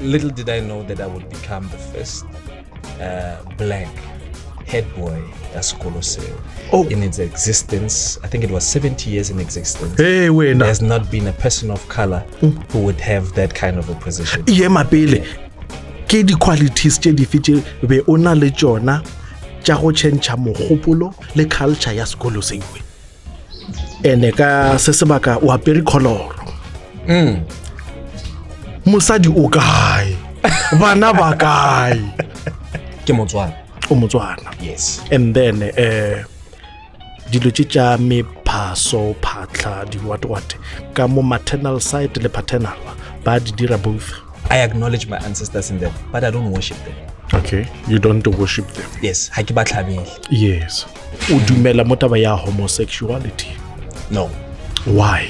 little did I know that I would become the first black head boy at Sekhaolelo in its existence. I think it was 70 years in existence. Hey, wait, there's not been a person of color who would have that kind of a position. Yeah, my baby. Ke di qualities tse di fitse be ona le tsona tša go tšhentšha mogopolo le culture ya sekolo sengwe. Ene ka se sebaka o apere koloro. Mosadi o kae? Bana ba kae? Ke Motswana. O Motswana. Yes. And then dilo tša me phaso phatla di what ka mo maternal side le paternal ba di dira both. I acknowledge my ancestors in them, but I don't worship them. Okay, you don't worship them. Yes, ha ke ba tlhabele. Yes. O dumela mo taba ya homosexuality? No. Why?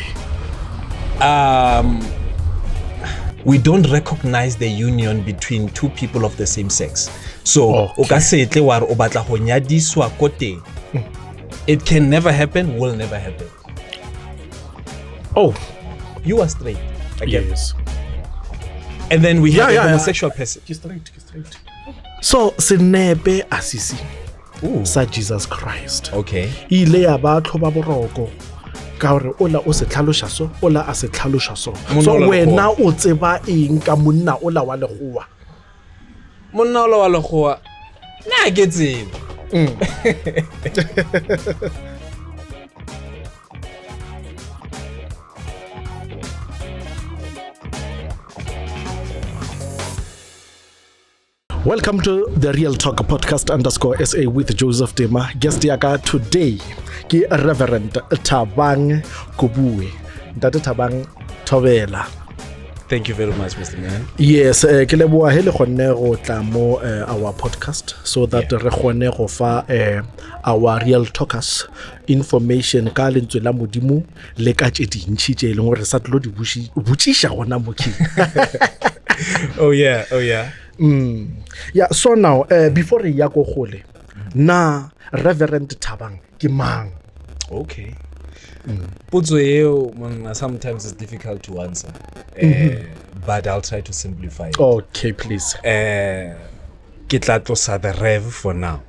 We don't recognize the union between two people of the same sex. So, o ka se tle wa re o batla go nyadiswa ko teng. It can never happen, will never happen. Oh, you are straight. Again. Yes. And then we have a homosexual person. Straight. So, senepe asisi. Sa Jesus Christ. Okay. Ile ya ba tlhoba boroko. Ka gore ola o se tlhaloša so ola a se tlhaloša so wena o tseba eng ka monna ola wa legoa na ke tseba Welcome to the Real Talk podcast _SA with Joseph Dema. Guest yaka today ke Reverend Thabang Kobue. Ntate Thabang Thobela. Thank you very much, Mr. Man. Yes, ke leboa hele gone go tla mo our podcast so that re gone go fa our real talkers information ka lentswe la modimo le ka tše dintši tše leng gore sa tlo di botšiša gona mo ke. Oh yeah. Yeah, so now before ya go gole na Reverend Thabang ke mang? Okay. Potso eo sometimes it's difficult to answer. But I'll try to simplify it. Okay, please. Ke tla tlosa the rev for now.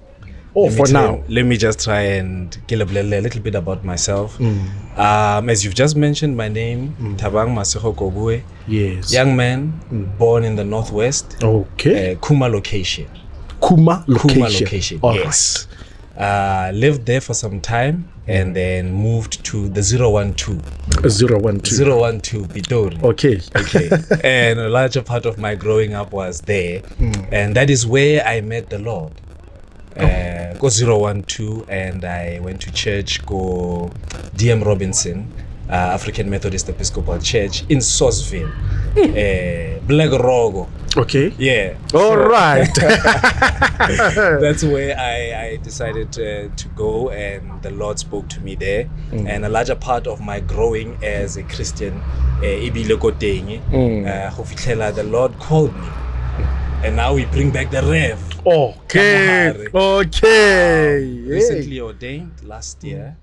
Now. Let me just try and give a little bit about myself. As you've just mentioned, my name, Thabang Masego Kobue. Yes. Young man, born in the Northwest. Okay. Kuma location. Kuma location. All yes. Right. Lived there for some time and then moved to the 012 Pitori. Okay. And a larger part of my growing up was there. And that is where I met the Lord. Go 012 and I went to church, go DM Robinson, African Methodist Episcopal Church in Sourceville, Black Rogo. Okay. Yeah. All right. That's where I decided to go, and the Lord spoke to me there. And a larger part of my growing as a Christian, the Lord called me. And now we bring back the rev. Okay. Recently ordained last year,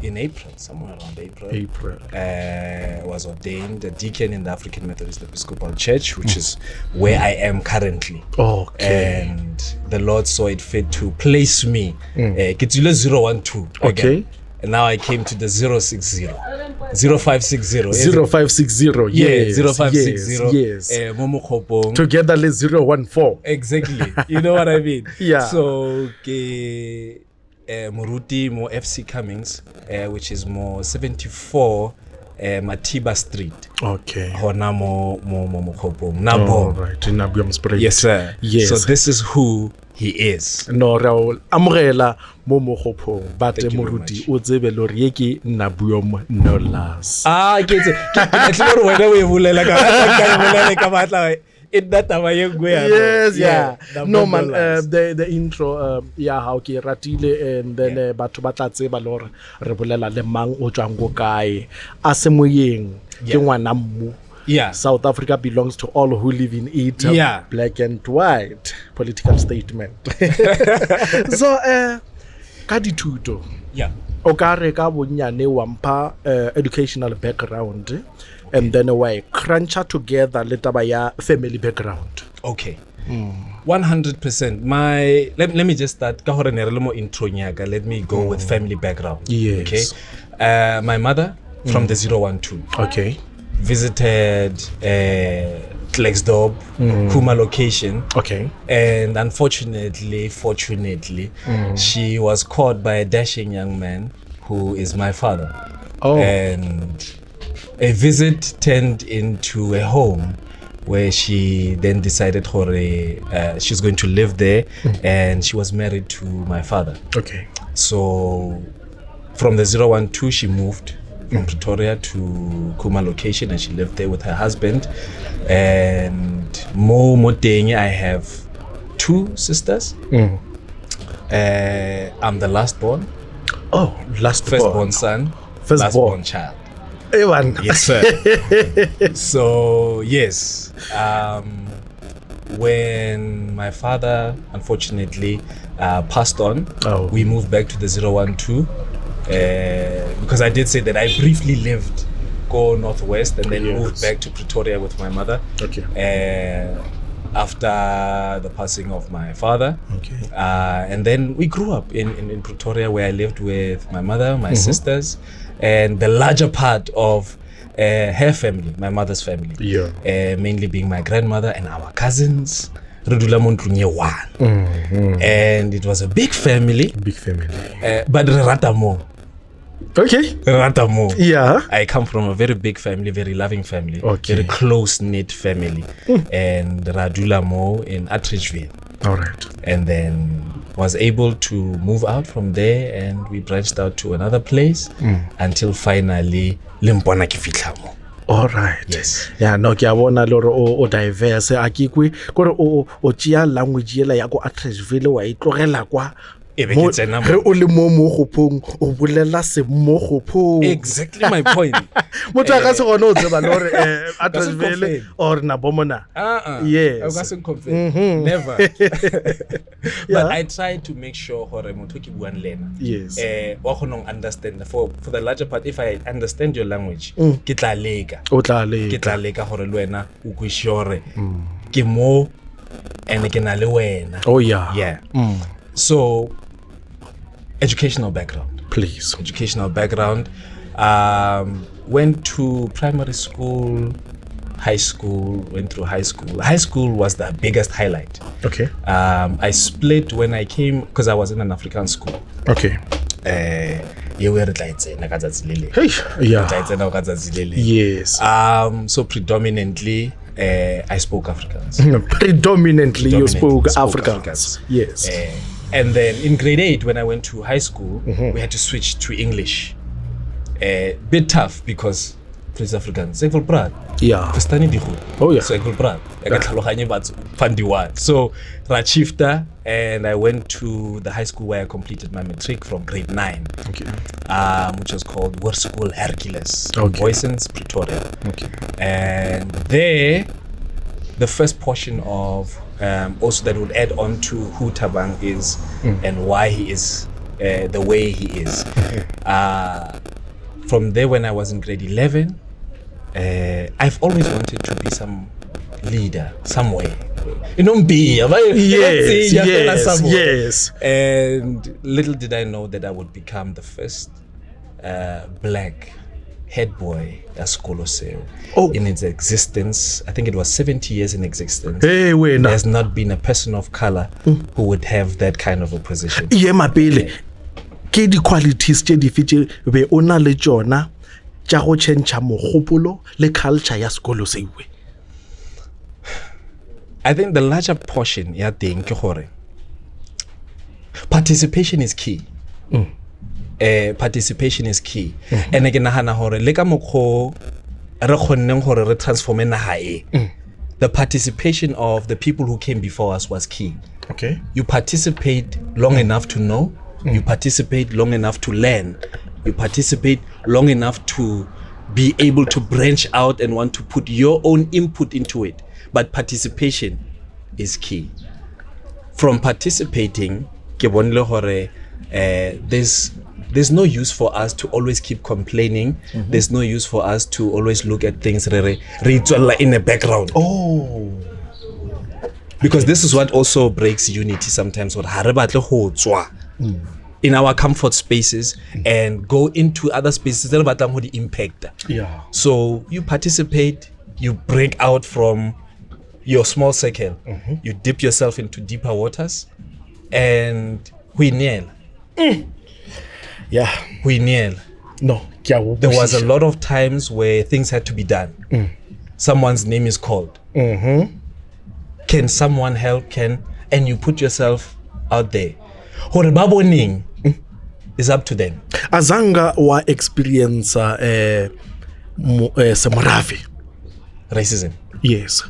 in April, somewhere around April. Was ordained a deacon in the African Methodist Episcopal Church, which is where I am currently. Okay. And the Lord saw it fit to place me. Kitsule 012 again. Okay. And now I came to the 060. 0560. 0560. Yes. 0560. Yes. Momo Khopong. Together le 014. Exactly. You know what I mean? Yeah. So Muruti mo FC Cummings, which is more 74 Matiba Street. Okay. Hona mo Khopong. Nabo. Right. In Nabiam Spray. Yes, sir. Yes. So this is who he is. No, Raul amogela mo khopong but moruti o tsebe lore ye ke Nabuom Nolas. Ke tle wena o e bulela ka batla it that yes, yeah. No man, the intro how ke ratile and then batho ba tla tseba lore re bolela le mang o tswang go kae a se moyeng ke ngwana mmu. Yeah. South Africa belongs to all who live in it. Yeah. Black and white. Political statement. So, ka dithuto. Yeah. O ka re ka bonyane wa mpha educational background and then why cruncher together le taba ya family background. Okay. 100%. Let me just start. Let me go with family background. Yes. Okay. My mother from the 012. Okay. Visited Klerksdorp, Kuma location. Okay. And unfortunately, she was caught by a dashing young man who is my father. Oh. And a visit turned into a home where she then decided she's going to live there, and she was married to my father. Okay. So from the 012, she moved from Pretoria to Kuma location, and she lived there with her husband. And Moteng, I have 2 sisters. I'm the last born. Oh, Firstborn son. Last-born child. Evan. Yes, sir. So, yes. When my father, unfortunately, passed on, we moved back to the 012. Because I did say that I briefly lived go northwest and then moved back to Pretoria with my mother. Okay. After the passing of my father. Okay. And then we grew up in Pretoria, where I lived with my mother, my sisters, and the larger part of her family, my mother's family. Yeah. Mainly being my grandmother and our cousins. And it was a big family. But rata more. Okay. Rata more. Yeah. I come from a very big family, very loving family, very close-knit family. And Radula Mo in Attridgeville. All right. And then was able to move out from there, and we branched out to another place until finally Limpona ki fitla mo. All right. Yes. Yeah, no ke a bona le o diverse a ke kwe gore o tsia language ela ya go Attridgeville wa itlogela kwa Ge o le mo gopong o bolela se mo gopong. Exactly my point. Motho a ka se gone o tseba le gore Attridgeville or na bomona. Yes. I can't confirm. Never. But I try to make sure hore motho ke buang lena. Yes. Wa kgona understand for the larger part. If I understand your language, ke tla leka. O tla leka. Ke tla leka hore le wena o go sure ke mo and ke na le wena. Oh yeah. Yeah. So, educational background. Please. Educational background. Went to primary school, high school, went through high school. High school was the biggest highlight. Okay. I split when I came, because I was in an African school. Okay. Hey, yeah. Yes. So predominantly, I spoke Afrikaans. Predominantly you spoke Afrikaans. Yes. And then in grade 8, when I went to high school, we had to switch to English. Bit tough because Prince Afrikaans. Yeah. Oh yeah. So So Rachifta, and I went to the high school where I completed my matric from grade 9. Okay. Which was called War School Hercules. Okay. Boysens, Pretoria. Okay. And there, the first portion of also that would add on to who Tabang is and why he is the way he is. From there, when I was in grade 11, I've always wanted to be some leader somewhere. Yes. And little did I know that I would become the first black head boy at Sekhaolelo. In its existence. I think it was 70 years in existence. Hey, wait, there's not been a person of color who would have that kind of a position. Yeah, my baby. Ke di qualities tse di fitse be ona le tsona tša go tšhentšha mogopolo le culture ya sekolo seiwe. I think the larger portion ya teng ke gore participation is key. Participation is key. And ke nagana gore le ka mokgo re khonneng gore re transforme naga e. The participation of the people who came before us was key. Okay. You participate long enough to know. You participate long enough to learn. You participate long enough to be able to branch out and want to put your own input into it. But participation is key. From participating, ke bonile hore there's no use for us to always keep complaining. There's no use for us to always look at things in the background. Oh, because this is what also breaks unity sometimes. In our comfort spaces and go into other spaces that the impact. Yeah. So you participate, you break out from your small circle, you dip yourself into deeper waters, and we nail. Yeah. We nail. No. There was a lot of times where things had to be done. Someone's name is called. Can someone help? And you put yourself out there. Horebaboning is up to them. Azanga wa experience semorafi. Racism. Yes.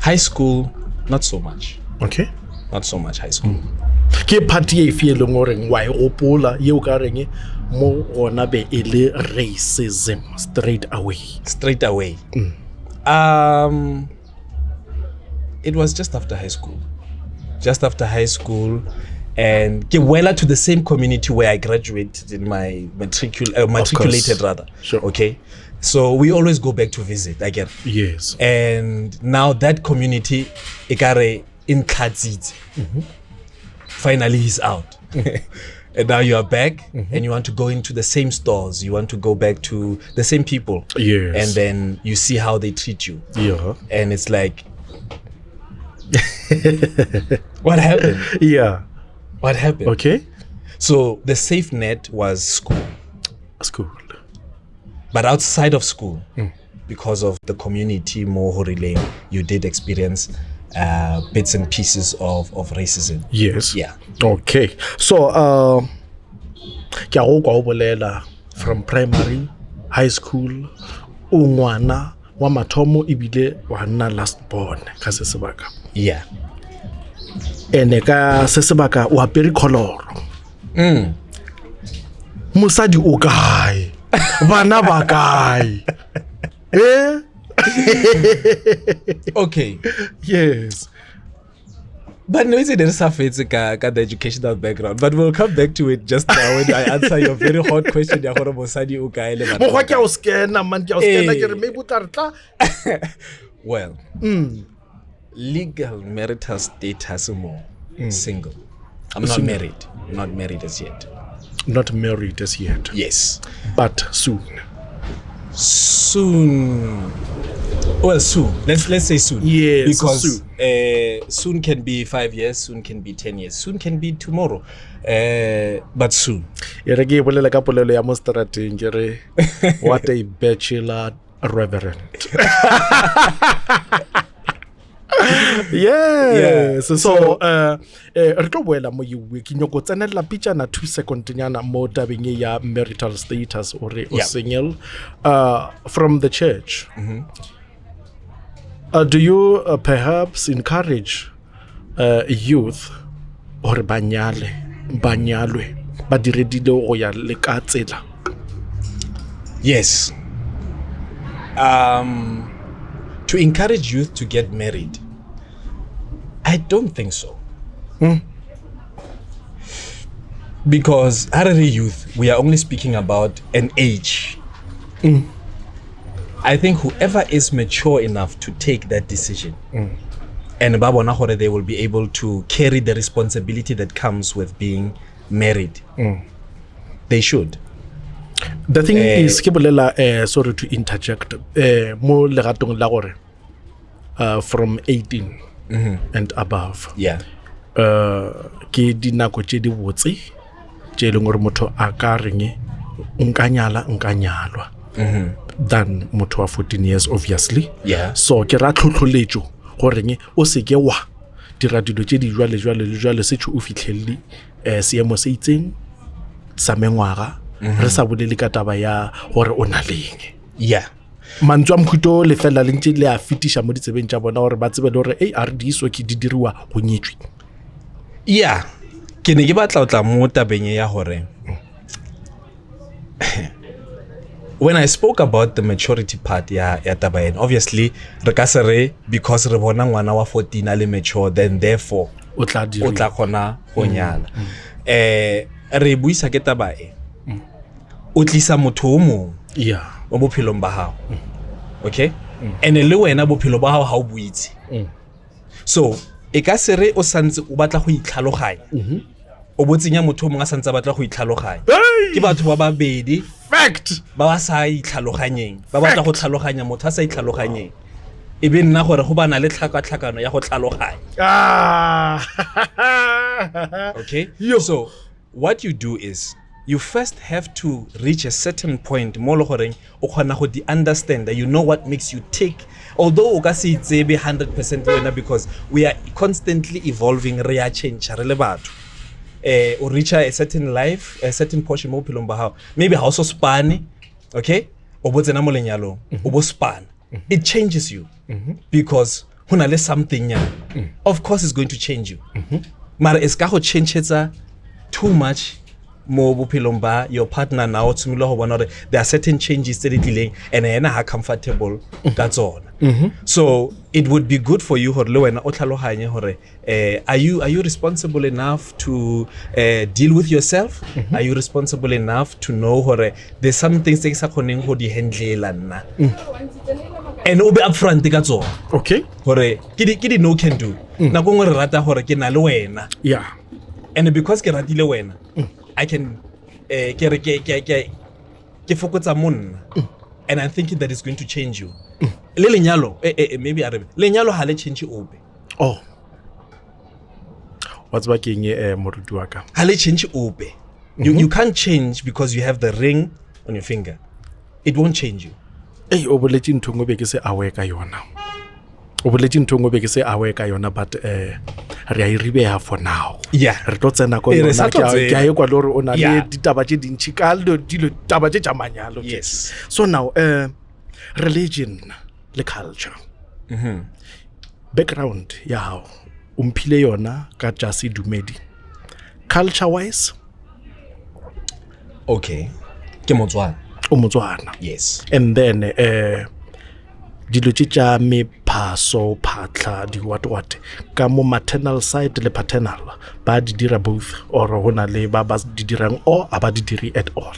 High school, not so much. Okay. Not so much high school. Ke party e feel ngoreng wa opola ye o ka reng mo ona be ele racism straight away. Straight away. It was just after high school. Just after high school, and Gewela to the same community where I graduated in my matriculated rather. Sure. Okay, so we always go back to visit again. Yes. And now that community, Ikare in Kadzid, finally he's out. And now you are back, and you want to go into the same stores. You want to go back to the same people. Yes. And then you see how they treat you. Yeah. And it's like, what happened? Yeah. What happened? Okay. So the safe net was school. School. But outside of school, because of the community more horile, you did experience bits and pieces of racism. Yes. Yeah. Okay. So ke a go kwa o bolela from primary, high school, ungwana wa mathomo ibile wa nna last born ka se sebaka. Yeah. Ene ka se sebaka o apere color. Musadi o kae? Bana ba kae? Okay. Yes. But no, it's a surface the educational background. But we'll come back to it just now when I answer your very hot question. Well, legal marital status more single. I'm not married. Not married as yet. Not married as yet. Yes. But soon. Soon. Well, soon. Let's say soon. Yes. Because soon. Soon can be 5 years. Soon can be 10 years. Soon can be tomorrow. But soon. What a bachelor reverend. Yes. So re tlo boela mo you ke nyoko tsenela pitcha na 2 second nyana mo tabeng ya marital status or single from the church. Do you perhaps encourage youth or banyalwe ba diredile go ya le ka tsela? Yes. To encourage youth to get married, I don't think so. Because Harare youth, we are only speaking about an age. I think whoever is mature enough to take that decision, and they will be able to carry the responsibility that comes with being married, they should. The thing is, sorry to interject, mo legatong la gore from 18 and above. Yeah. Ke dinako tse di botse tse le gore motho a ka reng nkanyalwa than motho wa 14 years obviously. Yeah. So ke ra tlhotlholetso gore o se ke wa dira dilo tse di jwale se tšho o fitlhelele seemo se itseng sa mengwaga re sa bolele ka taba ya gore o na leng. Yeah. Mantswa mkhuto le fela le ntse le a fitisha mo ditsebeng tša bona gore ba tsebe le gore ARD so ke di diriwa go nyetswe. Yeah. Ke ne ke batla o tla mo tabeng ya gore when I spoke about the maturity part ya taba ena, obviously re ka se re because re bona ngwana wa 14 a le mature then therefore o tla khona go nyala re buisa ke taba e o tlisa motho o mong mo bophelong ba hao okay ene le wena bophelo ba hao ha o buitse so e ka sere o santse o batla go itlhaloganya o botsenya motho o mong a santse batla go itlhaloganya ke batho ba babedi fact ba sa itlhaloganyeng ba batla go tlhaloganya motho a sa itlhaloganyeng e be nna gore go bana le tlhakano ya go tlhaloganya okay so what you do is you first have to reach a certain point mo lo goreng o khona go di understand that you know what makes you tick although o ka se itsebe 100% wena because we are constantly evolving re a change re le batho o reach a certain life a certain portion mo pelong ba hao maybe ha o so spane okay o botsena mo lenyalong o bo spane it changes you because hona le something of course it's going to change you mara es ka go changetsa too much mo bophelong ba your partner now tsumile go bona gore there are certain changes tse di tlileng and ena ha comfortable ka tsona so it would be good for you gore le wena o tlhaloganye gore are you responsible enough to deal with yourself are you responsible enough to know gore there's some things tse sa kgoneng go di handle nna and o be upfront ka tsona okay gore ke di no can do na go ngwe re rata gore ke na le wena and because ke ratile wena I can ke fokotsa monna and I'm thinking that it's going to change you le lenyalo maybe arabe lenyalo ha le change ope what's baking moruti wa ka ha le change ope you can't change because you have the ring on your finger it won't change you o boletse ntho be ke se awe ka yona o boletse ntho be ke se awe ka yona but re a iribeha for now re tlo tsena ko yona ke a ekwa lore ona le ditaba tse dintsi ka dilo taba tse jamanyalo yes so now religion le culture background ya hao umphile yona ka jasi dumedi culture wise okay ke Motswana o Motswana yes and then dilo tša me phaso phatla di what ka mo maternal side le paternal ba di dira both or hona le ba di dirang or aba di diri at all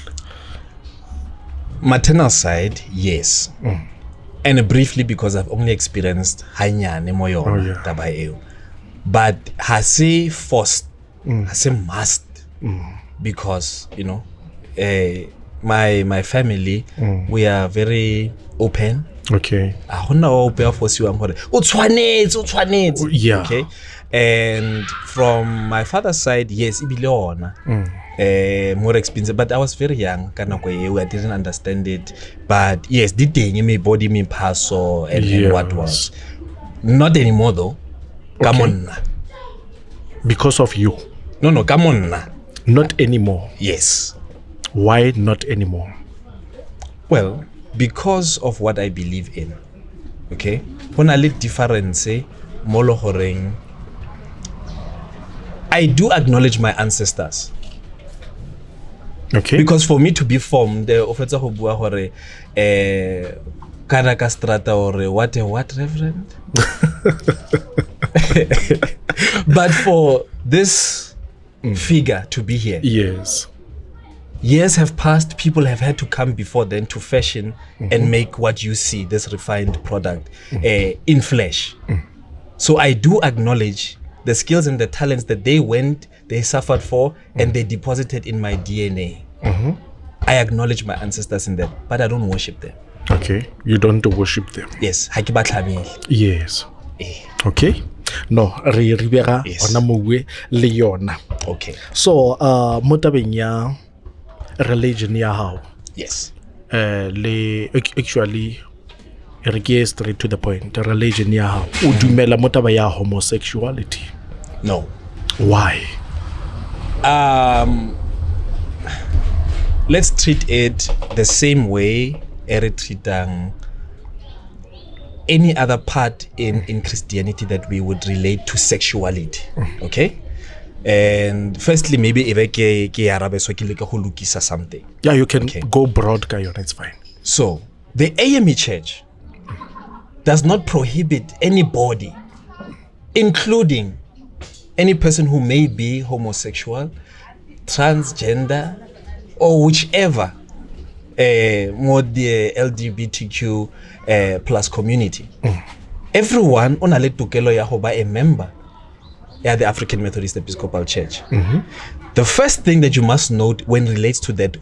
maternal side yes and briefly because I've only experienced hanyane mo yona taba eo but has he forced has he must because you know my family we are very open okay hona o pe forciwang gore o tshwanetse okay and from my father's side yes ibile ona more expensive but I was very young kana ko I didn't understand it but yes di teng me body me paso and what was not anymore though ka monna because of you no ka monna not anymore yes why not anymore well because of what I believe in okay hona le difference mo lo goreng I do acknowledge my ancestors okay because for me to be formed o fetsa go bua gore kana ka strata or what reverend but for this figure to be here yes years have passed, people have had to come before then to fashion and make what you see, this refined product, in flesh. So I do acknowledge the skills and the talents that they suffered for, and they deposited in my DNA. I acknowledge my ancestors in that, but I don't worship them. Okay, you don't worship them. Yes, ha ke ba tlhabele. Yes. Okay. No, re ribera ona mowe le yona. Okay. So, mo tabeng ya religion ya hao yes actually re ke straight to the point religion ya hao o dumela mo taba ya homosexuality no why let's treat it the same way re treatang any other part in Christianity that we would relate to sexuality okay and firstly maybe ke arabe so ke leka go lukisa something you can go broad ka yona it's fine so the AME church does not prohibit anybody including any person who may be homosexual, transgender, or whichever more the LGBTQ plus community. Everyone on a tokelo ya hoba a member at the African Methodist Episcopal Church. The first thing that you must note when relates to that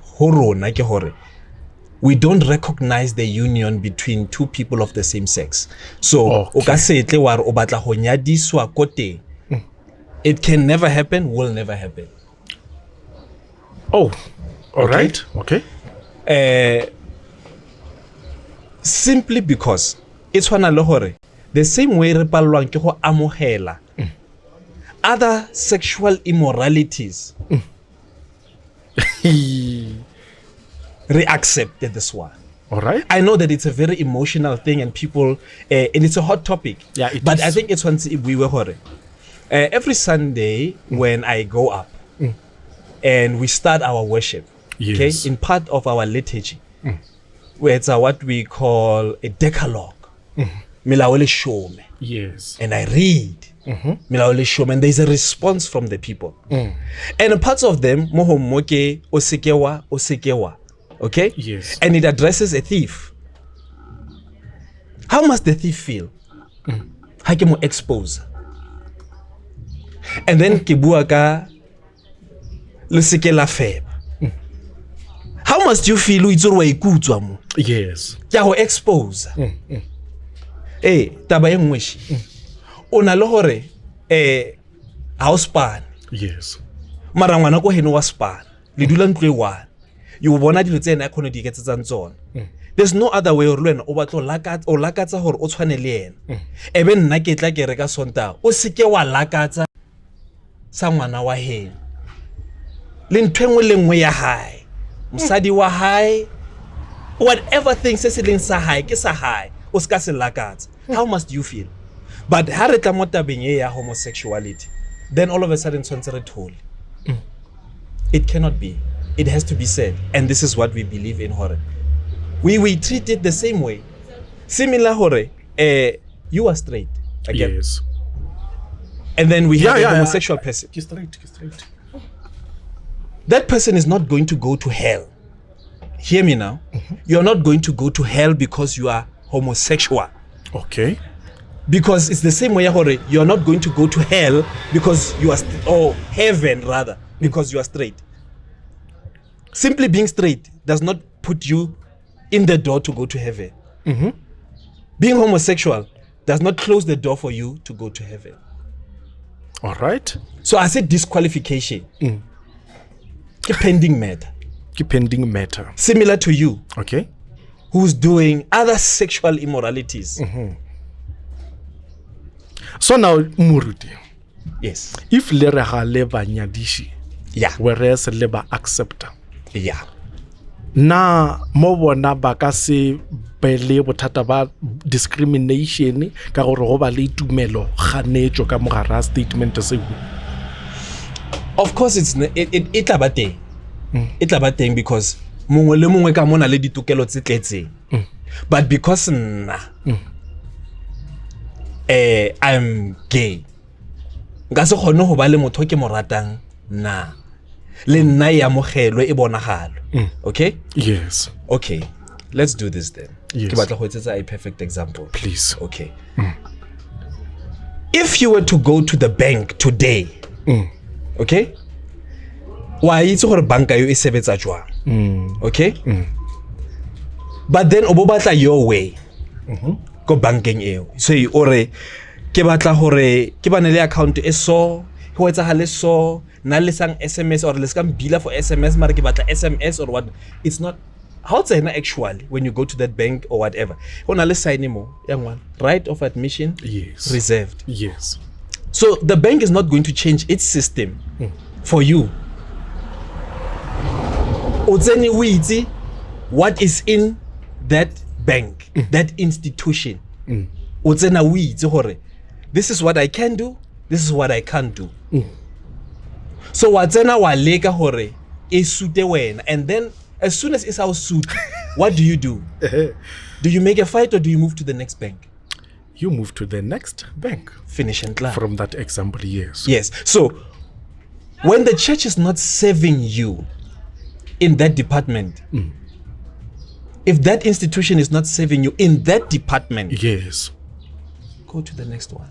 we don't recognize the union between two people of the same sex. So it can never happen, will never happen. Oh, all right. Okay. Simply because it's one alohore. The same way re palwang ke go amohela other sexual immoralities. Re accepted this one. All right. I know that it's a very emotional thing and people and it's a hot topic. Yeah, but I think it's one we were hore. Every Sunday when I go up and we start our worship, okay, in part of our liturgy, where it's what we call a decalogue. Milawele Shome. Yes. And I read Milawele Shome, and there's a response from the people. And parts of them, Mohomoke, Osekewa. Okay? Yes. And it addresses a thief. How must the thief feel? How can we expose? And then Kibuaka Lusikela Feb. How must you feel? Yes. Ya expose. Taba e nngwe shi. Ona le hore house pan. Yes. Mara ngwana ko heno wa span. Le dula ntlo e one. You bona dilo tsena a khone di iketsetsang tsona. There's no other way or lwena o batlo lakatsa hore o tshwane le yena. Ebe nna ke tla ke reka sonta o seke wa lakatsa sa ngwana wa heno. Le ntwengwe le nngwe ya hae. Mosadi wa hae, whatever things se leng sa hae ke sa hae. How must you feel? But hareta motabeng ya homosexuality, then all of a sudden it cannot be. It has to be said, and this is what we believe in hore. We treat it the same way. Similar hore, you are straight again. Yes. And then we have a homosexual person. Straight. That person is not going to go to hell. Hear me now. You're not going to go to hell because you are homosexual. Okay. Because it's the same way you're not going to go to hell because you are or heaven rather because you are straight. Simply being straight does not put you in the door to go to heaven. Being homosexual does not close the door for you to go to heaven. All right. So I said disqualification. Pending matter. Similar to you. Okay. Who's doing other sexual immoralities. So now, Muruti. Yes. If Leraha leva nyadishi, whereas leba accepta. Yeah. Na mo na bakase bele bothata ba discrimination ka gore go ba le tumelo ganetso ka mogara statement se. Of course it tla ba teng because mongwe le mongwe ka mona le ditokelo tse tletseng. But because I'm gay, nka se kgone go ba le motho ke mo ratang na le nna ya mogelwe e bonagalo. Okay? Yes. Okay. Let's do this then. Yes. Ke batla go etsetsa a perfect example. Please. Okay. If you were to go to the bank today, okay? Wa itse gore banka yo e sebetsa jwang. Okay? But then o bo batla your way. Go banking eo. So ore ke batla gore ke bana le account e so go etsagale so na le sang SMS or le skam bila for SMS mara ke batla SMS or what. It's not how it's actually when you go to that bank or whatever. Ona le sign mo young one. Right of admission. Yes. Reserved. Yes. So the bank is not going to change its system for you. Otseni uitse what is in that bank, that institution. Otsena uitse hore this is what I can do, this is what I can't do. So watsena wa leka hore e suite wena, and then as soon as it's our suit, what do? Do you make a fight or do you move to the next bank? you move to the next bank. Finish and clap. From that example, yes. Yes. So when the church is not serving you in that department, if that institution is not serving you in that department, yes, go to the next one.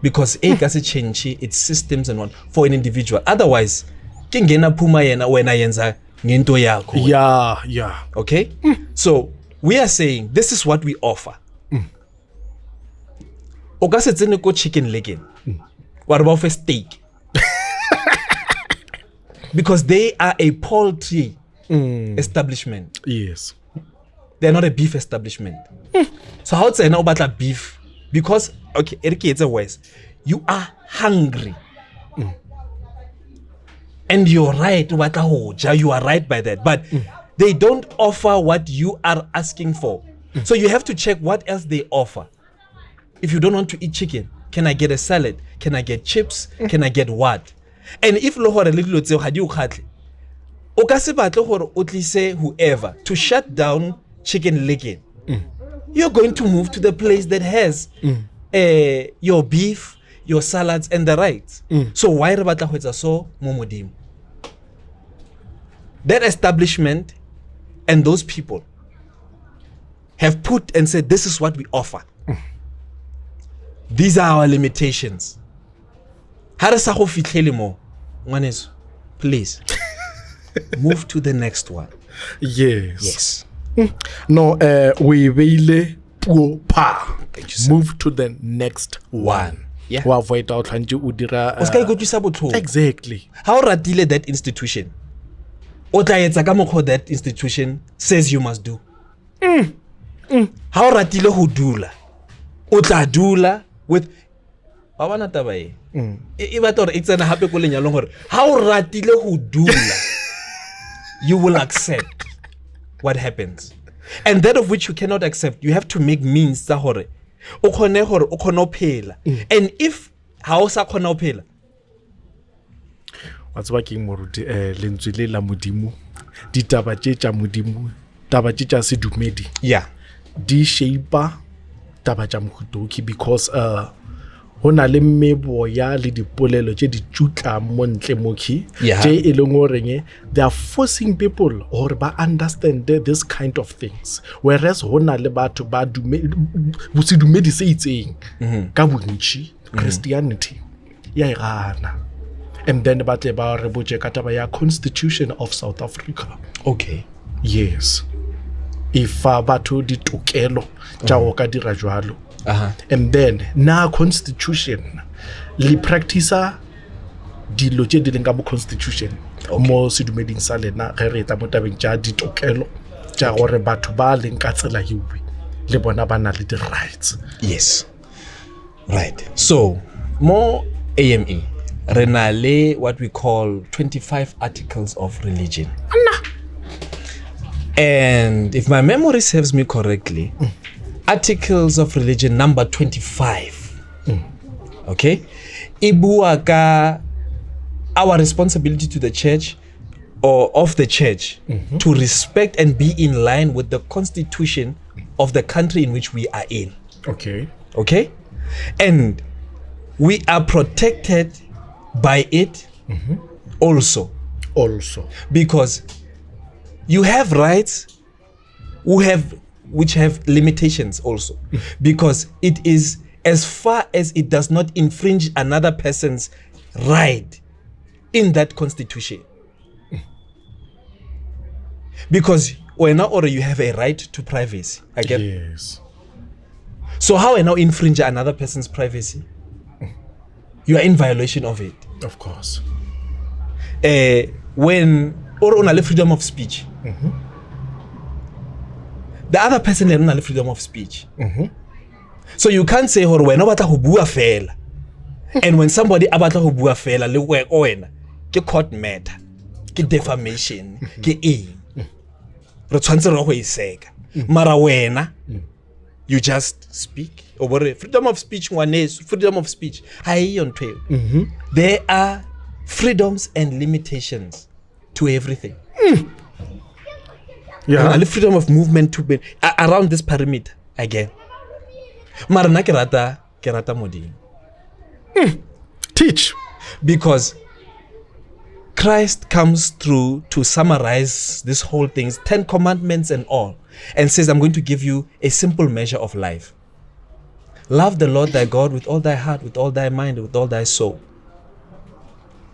Because change its systems and one for an individual. Otherwise, kingena puma yena wena yenza ngento yakho. Yeah. Okay? So we are saying this is what we offer. Okasetsene ko chicken legging. What about a steak? Because they are a poultry establishment. Yes. They're not a beef establishment. So how to know about a beef? Because, okay, it's a ways. You are hungry. And you're right, you are right by that. But they don't offer what you are asking for. So you have to check what else they offer. If you don't want to eat chicken, can I get a salad? Can I get chips? Can I get what? And if whoever to shut down chicken legging, you're going to move to the place that has your beef, your salads, and the rights. So why so momodim? That establishment and those people have put and said, this is what we offer. These are our limitations. One is, please move to the next one. Yes. No, we will move to the next one. Yeah. Exactly. How ratile that institution? That institution says you must do. How ratile who dula? Otla dula with how ratile who dula? You will accept what happens. And that of which you cannot accept, you have to make means tsa hore o kgone phela. And if ha o sa kgona phela, what's working moruti lentswe le la modimo ditaba tše tša modimo taba tše tša sedumedi yeah, di shape taba tša mohutoki because hona le meboya le dipolelo tše di tšutla mo ntle mokhi tše e leng goreng they are forcing people or ba understand this kind of things, whereas hona le batho ba bosedumedi se itseng ka bontši Christianity ya irana. And then ba tle ba re botše ka taba ya Constitution of South Africa. Okay. Yes. If batho ditokelo tša go ka dira jwalo. And then na Constitution le practice dilo tše di leng ka mo Constitution mo sedumeding sa lena ge re eta mo tabeng tša ditokelo tša gore batho ba leng ka tsela yewe le bona ba na le di rights. Yes. Right. So more AME renale what we call 25 articles of religion. And if my memory serves me correctly, articles of religion number 25. Okay? Ibuaka, our responsibility to the church or of the church to respect and be in line with the constitution of the country in which we are in. Okay. Okay? And we are protected by it also. Because you have rights which have limitations also. Because it is as far as it does not infringe another person's right in that constitution. Because when now or you have a right to privacy. Again. Yes. So how I now infringe another person's privacy? You are in violation of it. Of course. When or on a freedom of speech. The other person is not freedom of speech. So you can't say or when nobody who bua fail. And when somebody about who bua fail, le we oena ke court matter, ke defamation, ke re tshwantse re go iseka. Mara wena you just speak over freedom of speech. One is freedom of speech. There are freedoms and limitations to everything. Yeah. And freedom of movement to be around this perimeter again. Mara nna ke rata Modimo. Teach. Because Christ comes through to summarize this whole thing, 10 commandments and all, and says, I'm going to give you a simple measure of life. Love the Lord thy God with all thy heart, with all thy mind, with all thy soul.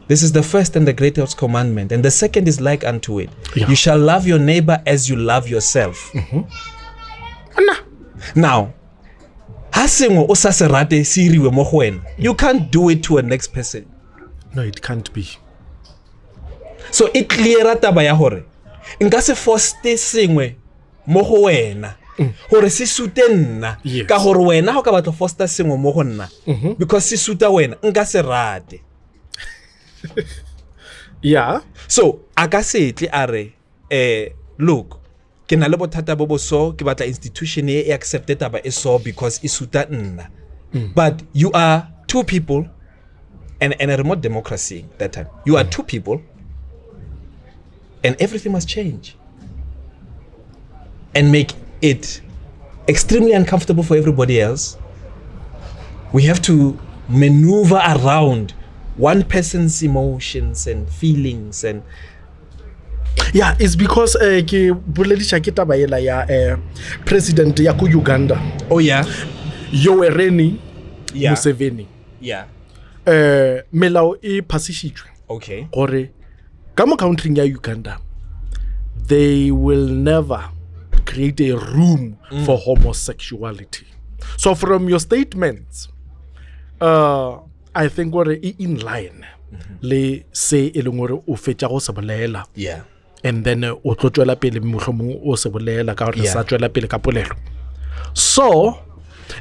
This is the first and the greatest commandment. And the second is like unto it. Yeah. You shall love your neighbor as you love yourself. Now, you can't do it to a next person. No, it can't be. So it clear taba ya hore nka se foste sengwe mo go wena hore se sute nna ka hore wena ha ka batla foster sengwe mo go nna because se suta wena nka se rate. Yeah. So aka se tle are look ke na le bothata bo bo so ke batla institution e accepted taba e so because e suta nna. But you are two people and a remote democracy that time. You are two people. And everything must change and make it extremely uncomfortable for everybody else. We have to maneuver around one person's emotions and feelings and yeah, it's because ke boledisha ke taba ela ya president ya ku Uganda. Oh yeah. Yoweri Museveni. Yeah. Melao e passishitswe. Okay. Gore Kama country ya Uganda, they will never create a room for homosexuality. So from your statements, I think we're in line. Le say elongore o fetsa go se bolela. Yeah. And then o tlotswela pele mohlomong o se bolela ka re sa tswela pele ka polelo. So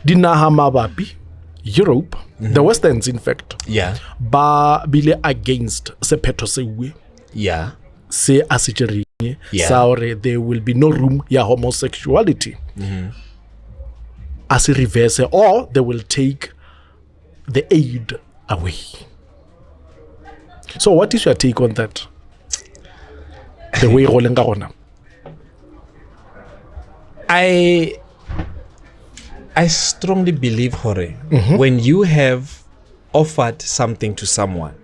dinaha mabapi Europe, the Westerns in fact. Yeah. Ba bile against sephetho sewe. Yeah. Say asitjering saore there will be no room ya homosexuality. As a reverse, or they will take the aid away. So what is your take on that? The way rolling gona. I strongly believe hore when you have offered something to someone,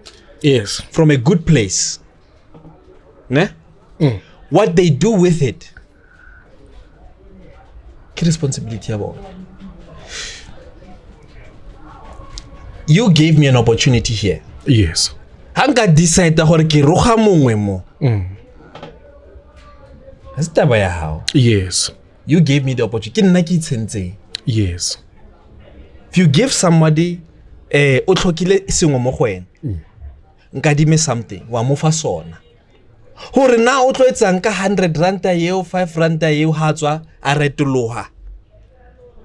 yes, from a good place, what they do with it, ke responsibility about. You gave me an opportunity here. Yes. Hanga decide hore ke roga mongwe mo. That's taba ya how. Yes. You gave me the opportunity. Ke nna ke itsentseng. Yes. If you give somebody o tlhokile sengwe mo go wena, nka dime something wa mo fa sona. Hore na o tlo etsang ka 100 rand a yeo 5 rand a yeo ha tswa a retoloha.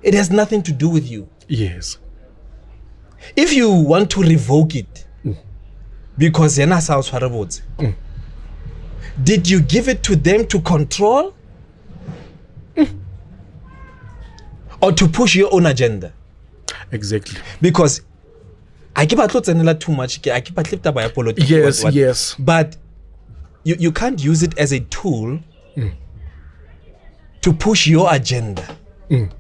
It has nothing to do with you. Yes. If you want to revoke it because yena sa o tshware botse, did you give it to them to control or to push your own agenda? Exactly. Because I keep tsenela too much. I keep taba ya politics. Yes, yes. But you can't use it as a tool to push your agenda.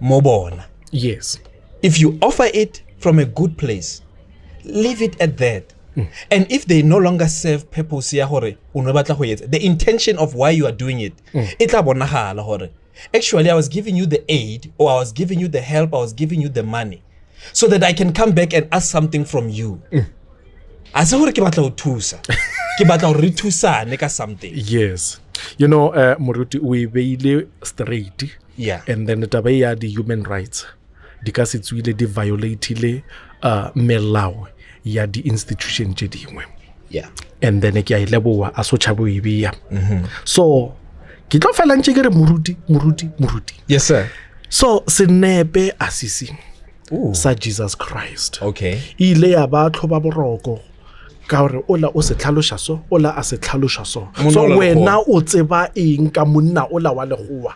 Mobona. Yes. If you offer it from a good place, leave it at that. And if they no longer serve purpose ya hore the intention of why you are doing it, itla bonagala hore actually I was giving you the aid, or I was giving you the help, I was giving you the money so that I can come back and ask something from you. Ase hore ke batla o thusa. Ke batla o re thusane ka something. Yes. You know, Moruti, we beile straight. Yeah. And then taba ya the human rights. Di ka se tswile di violate melao ya di institution tse dingwe. Yeah. And then ke a ileboa a so tshabo ibia. So ke tlo fela ntse ke re Moruti. Yes sir. So senepe asisi sa Jesus Christ. Okay. Ile ya ba tlhoba boroko ka hore ola o se tlhalosha so, ola a se tlhalosha so. So wena o tseba eng ka monna ola wa legoa?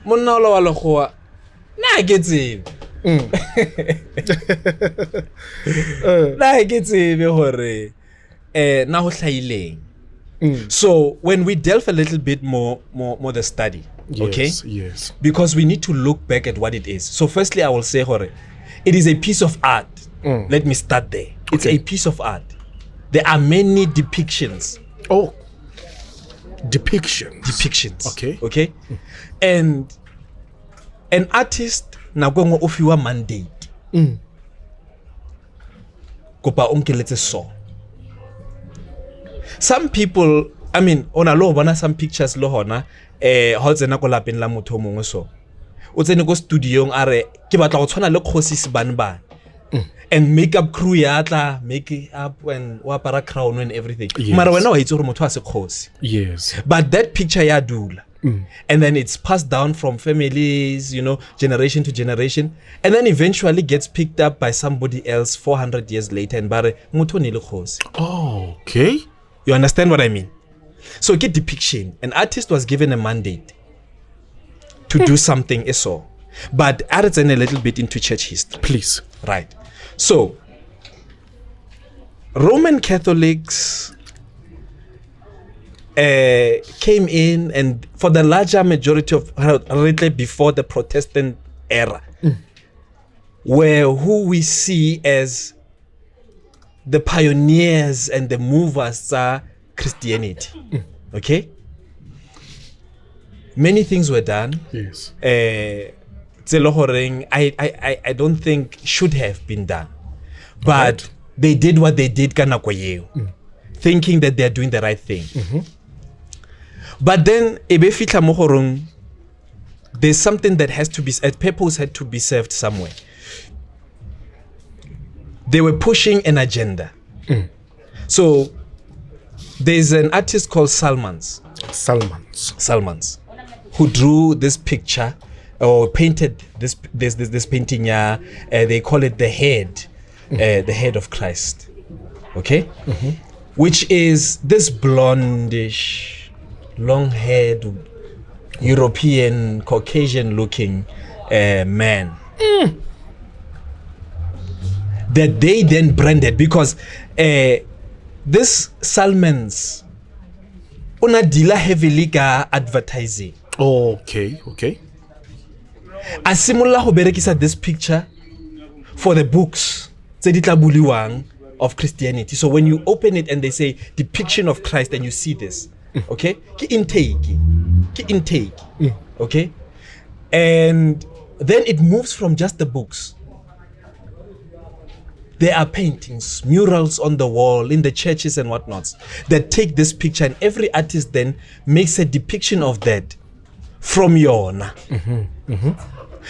Monna ola wa legoa na ke tsebe. Na ke tsebe hore na ho hlaileng So when we delve a little bit more the study, okay? Yes. Because we need to look back at what it is. So firstly, I will say, Hore, it is a piece of art. Let me start there. It's a piece of art. There are many depictions. Oh, depictions. Okay. And an artist nagongo ofiwa mandate. Kopa onkeletse so. Some people, I mean, ona lo bona some pictures lo hona ha tsena go lapeng la motho mongwe so. O tsene go studio ng are ke batla go tshwana le khosi sebanban. And makeup crew ya tla make up and wa para crown and everything. Mara wena wa itse gore motho a se khosi. Yes. But that picture ya dula. And then it's passed down from families, generation to generation, and then eventually gets picked up by somebody else 400 years later and bare motho ne le khosi. Oh, okay. You understand what I mean? So get depiction. An artist was given a mandate to do something so. But add a little bit into church history. Please. Right. So Roman Catholics came in, and for the larger majority of before the Protestant era, were who we see as the pioneers and the movers are Christianity. Okay? Many things were done. Yes. I don't think should have been done. But they did what they did thinking that they're doing the right thing. But then there's something that has to be, a purpose had to be served somewhere. They were pushing an agenda. So there's an artist called Salmans, who drew this picture or painted this painting. They call it the head of Christ. Okay, which is this blondish, long-haired, European, Caucasian-looking man. That they then branded, because this Salmans una dealer heavily ka advertising. Okay. Asimula ho berekisa this picture for the books tse di tla buliwang of Christianity. So when you open it and they say depiction of Christ and you see this, okay? Ki intake. Okay? And then it moves from just the books. There are paintings, murals on the wall, in the churches and whatnots that take this picture, and every artist then makes a depiction of that from Yona.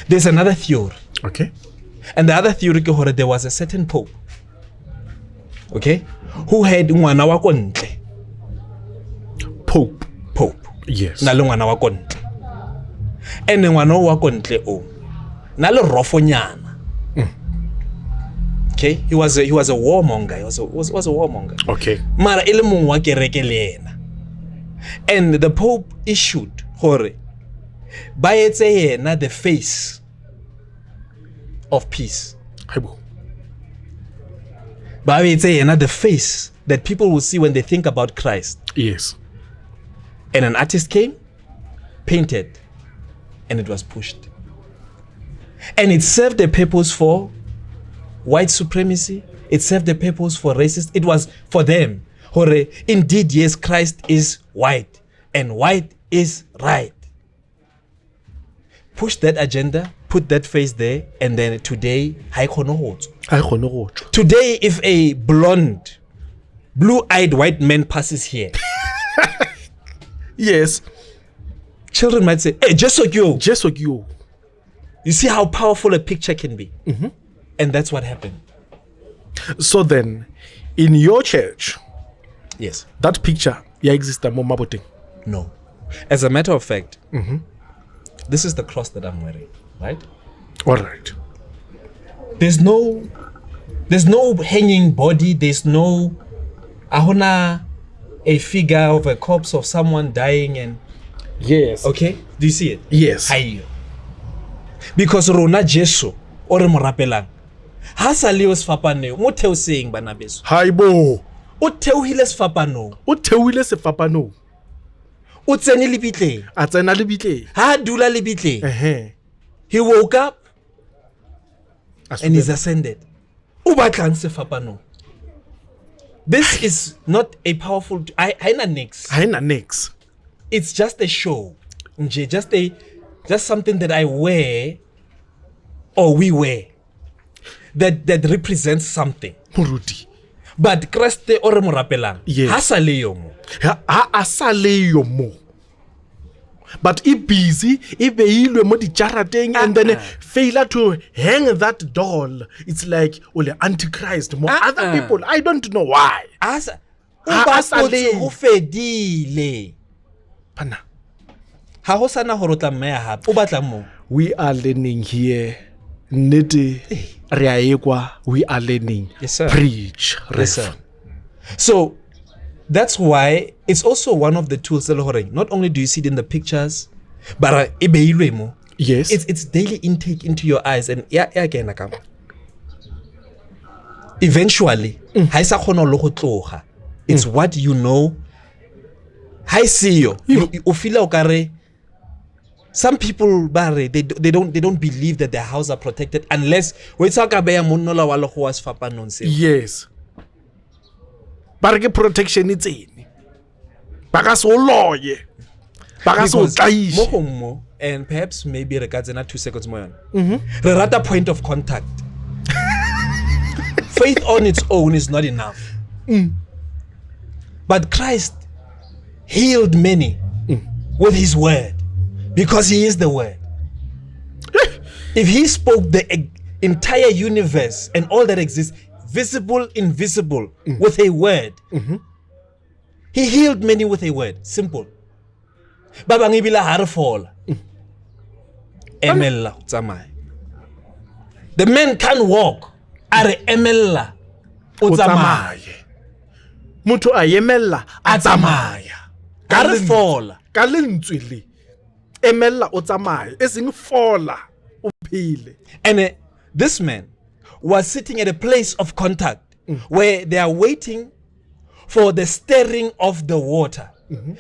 There's another theory. Okay. And the other theory, there was a certain pope, okay, who had ngwana wa kontle. Pope. Yes. Na le ngwana wa kontle. And ngwana wa kontle o na le rofonyana. Okay, he was a warmonger. He was a warmonger. Okay. Mara ile mong wa kereke le yena. And the Pope issued hore ba etse yena the face of peace. Ba etse yena the face that people will see when they think about Christ. Yes. And an artist came, painted, and it was pushed. And it served a purpose for white supremacy. It served the purpose for racist. It was for them. Indeed, yes, Christ is white, and white is right. Push that agenda, put that face there, and then today, today, if a blonde, blue-eyed white man passes here, yes, children might say, "Hey, just like you." You see how powerful a picture can be. And that's what happened. So then, in your church, yes, that picture exists more maboting. No. As a matter of fact, this is the cross that I'm wearing, right? All right. There's no hanging body. There's no a figure of a corpse of someone dying and. Yes. Okay. Do you see it? Yes. Hayo. Because Rona Jesu or morapelang. Ha sa leo sfapane mo theo seng bana beso. Haibo. o theohile sefapanong o theohile sefapanong o tsene lebitleng a tsena lebitleng ha dula lebitleng he woke up and he's ascended o batlang sefapanong. This is not a powerful haina next. It's just a show just something that I wear or we wear that represents something. Moruti. But Kreste o re mo rapelang ha sa le yo mo ha sa le yo mo but e busy e beilwe mo dijarateng and then failure to hang that doll. It's like ole antichrist more other people. I don't know why asa le go fedile pana ha ho sana ho rotla mme ya hape o batla mo. We are learning here nete re a ekwa we are learning. Yes, sir. Preach. Yes, sir. So that's why it's also one of the tools that not only do you see it in the pictures but yes it's daily intake into your eyes and eventually it's what you know. I see you feel like some people they don't believe that their houses are protected unless yes ba re protection it's in ba ka so loye ba ka so tlaishe and perhaps maybe re ka tsena 2 seconds more re rata point of contact. Faith on its own is not enough. But Christ healed many with his word because he is the word. If he spoke the entire universe and all that exists, visible, invisible, with a word, he healed many with a word. Simple. Babangibila harfall. Emella tsamaya. The man can't walk. Are emella utsamaya. Mutho a emella atsamaya. Harfall. Ka lentswe le emella utsamaya eseng fola o phile. And this man was sitting at a place of contact where they are waiting for the stirring of the water.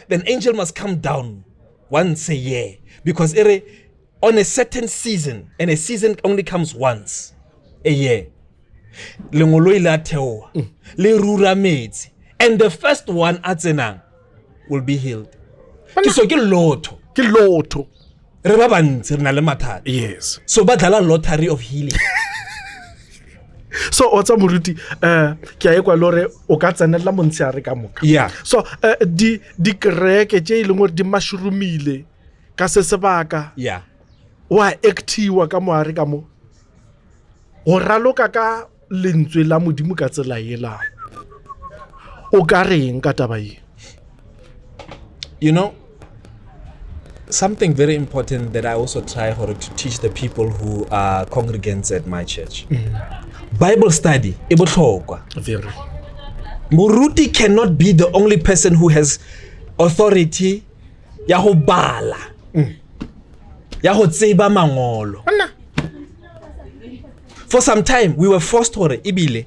Then angel must come down once a year because on a certain season, and a season only comes once a year. And the first one at Zenang will be healed. So ke lotho. Yes. So badala lottery of healing. So otsa moruti ke a ekwa lore o ka tsenela montshiare ka moka. Yeah. So di kreke tše ileng gore di mushroomile ka se sebaka. Yeah. Wa actiwa ka moare ka mo. O raloka ka lentswe la modimo ka tsela ela. O ka reng ka taba e? You know, something very important that I also try to teach the people who are congregants at my church. Bible study, very. Muruti cannot be the only person who has authority ya ho bala. Ya ho tseba mangolo. For some time we were forced hore ibile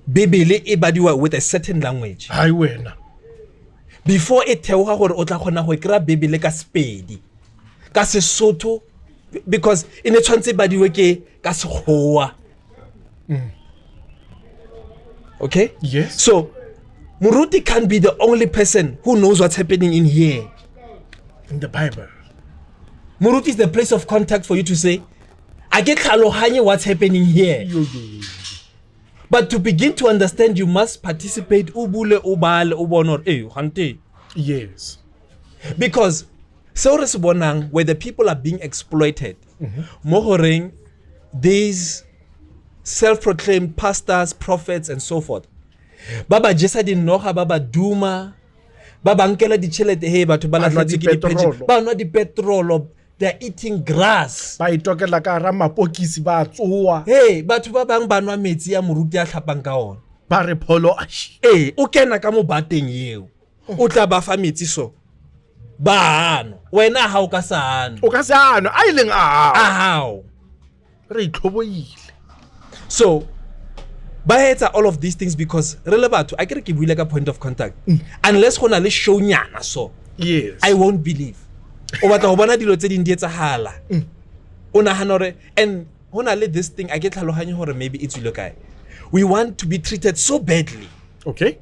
Bibele e badiwa with a certain language. Hai wena. Before it theoha hore o tla khona ho kra Bibele ka Sepedi ka Sesotho because in a tshwantse badiwe ke ka Sekgowa. Okay? Yes. So Muruti can't be the only person who knows what's happening in here. In the Bible. Muruti is the place of contact for you to say, I get tlhalohanye what's happening here. But to begin to understand, you must participate. Ubule ubale ubonor hante. Yes. Because so bonang where the people are being exploited. Mohoreng, these self-proclaimed pastors, prophets, and so forth. Baba jesa di noha baba duma. Baba ankela di chelete he batu bala di petrol. They're eating grass. Ba itokela ka ra mapokisi ba tsoa. Hey, batho ba bang banwa metsi ya moruti a tlhapang ka ona. Ba re pholo ashi. O kena ka mo bateng eo. O tla ba fa metsi so. Ba ano. Wena ha o ka sa ano. O ka sa ano. A ileng a hao. Re itlhoboile. So ba etsa all of these things because re le batho a kere ke buile ka point of contact unless gona le show nyana so yes I won't believe o batla go bona dilo tse ding di etsahala o nagana hore and hona le this thing a ke tlhaloganye hore maybe it's lo kae we want to be treated so badly okay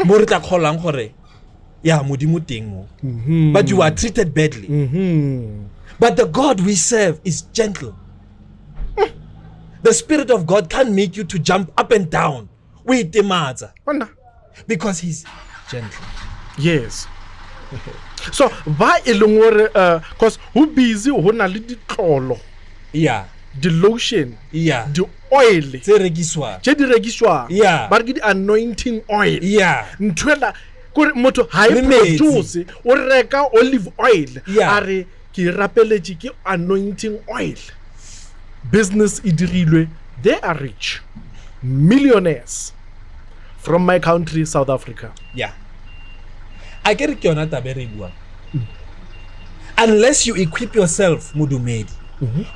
mo re tla kholang gore ya modimo teng mo but you are treated badly but the God we serve is gentle. The Spirit of God can't make you to jump up and down with the matter because he's gentle. Yes. So ba eleng hore cause who busy ho na le ditlolo. Yeah. The lotion. Yeah. The oil. Tse rekiswa. Yeah. Ba re the anointing oil. Yeah. Ntwela kore motho ha e produce o reka olive oil. Yeah. Are ki rapeletse ki anointing oil. Business idirilwe, they are rich, millionaires from my country, South Africa. Yeah. I get it, Bua. Unless you equip yourself, Mudumedi.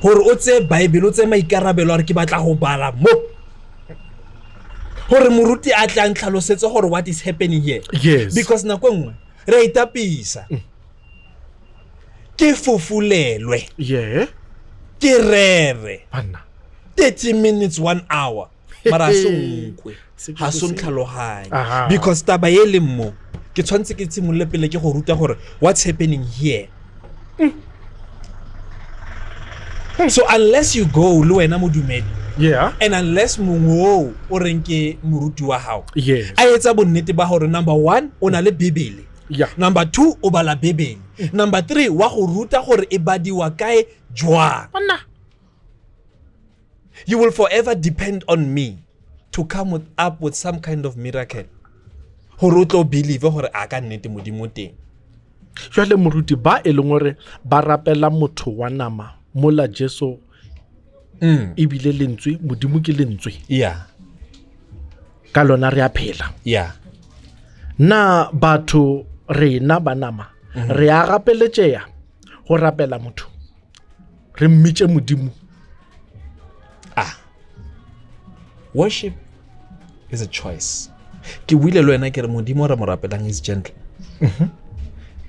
Hore o tse Bible o tse maikarabelo re ke batla go bala mo. Hore moruti a tla ntlhalosetse hore what is happening here. Yes. Because nako nngwe re itapisa. Ke fufulelwe. Yeah. Rere. 30 minutes 1 hour mara sonkwe ha son tlhalohanye because taba ye le mo ke tshwantse ke tshimolle pele ke go ruta gore what's happening here so unless you go le wena modumedi and unless mongwe o renke moruti wa hao a etsa bonnete ba gore number 1 o na le bibele number 2 o bala bibele number 3 wa go ruta gore e badiwa kae jwa you will forever depend on me to come up with some kind of miracle gore o tlo believe gore a ka nnete modimo teng jwale moruti ba eleng gore ba rapela motho wa nama mola Jesu ebile lentswe modimo ke lentswe ka lona re a phela na batho rena ba nama re a gapeletšea go rapela motho re mmitše modimo worship is a choice ke buile le wena ke re modimo re mo rapelang is gentle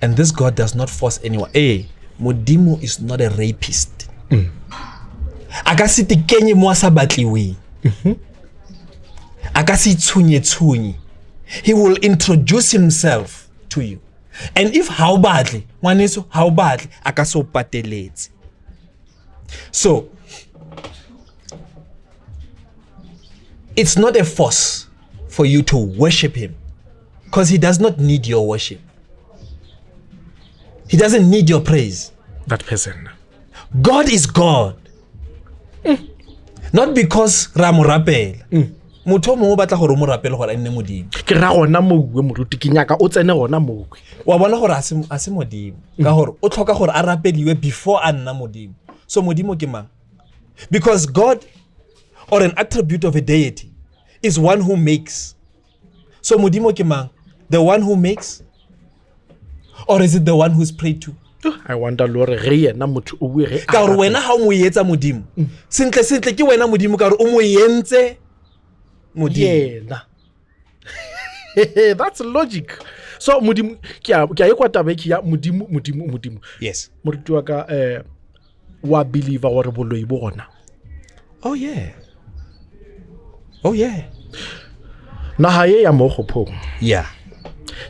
and this God does not force anyone modimo is not a rapist aka se tikenye mo sa batliwe aka se tshunye he will introduce himself to you and if how badly ngwaneso how badly aka so pateletse so it's not a force for you to worship him because he does not need your worship. He doesn't need your praise. That person. God is God. Not because Ramo rapel. Motho mo batla gore mo rapele gore nne modimo. Ke ra gona mowe moruti ke nyaka o tsene gona mowe. Wa bona gore a se modimo ka gore o tlhoka gore a rapeliwe before a nna modimo. So modimo ke mang? Because God or an attribute of a deity is one who makes. So modimo ke mang? The one who makes? Or is it the one who's prayed to? I wonder lore re yena motho o bue re ka gore wena ha o mo yetsa modimo sentle ke wena modimo ka gore o mo yentse modimo. That's logic. So modimo ke a ekwa tabeki ya modimo. Yes. Moruti wa ka wa believer wa re boloi bona. Oh yeah. Na haye ya mo gopong. Yeah.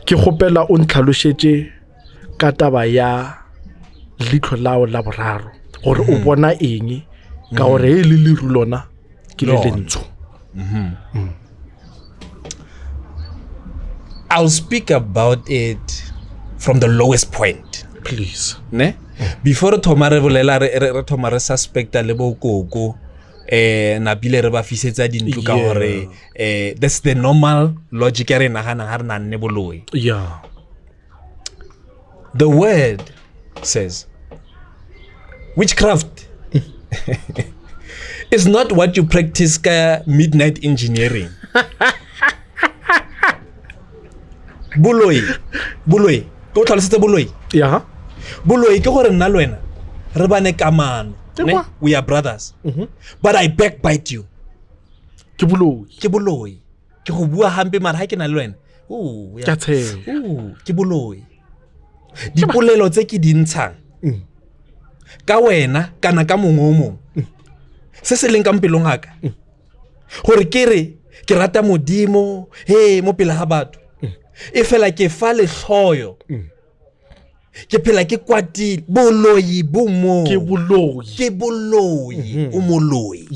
Ke gopela o ntlhalosetse ka taba ya litlo lao la boraro gore o bona eng ka gore e le liru lona ke le lentsho. I'll speak about it from the lowest point. Please. Ne? Before tomare bolela re tomare suspecta le bokoko na bile re ba fisetsa dintlo ka gore that's the normal logic ya re nagana ha re na nne boloi. Yeah. The word says witchcraft is not what you practice ka midnight engineering. Boloi go tlhalosetse boloi. Yeah. Boloi ke gore nna lwena re bane kamano. We are brothers. But I backbite you. ke boloi ke go bua hampe mara ha ke na le wena ke boloi dipolelo tse ke dintshang ka wena kana ka mongwe se se leng ka mpelong haka gore ke re ke rata modimo mo pele ga batho e fela ke fa le hloyo ke phela ke kwatile boloi bo mo ke boloi o moloi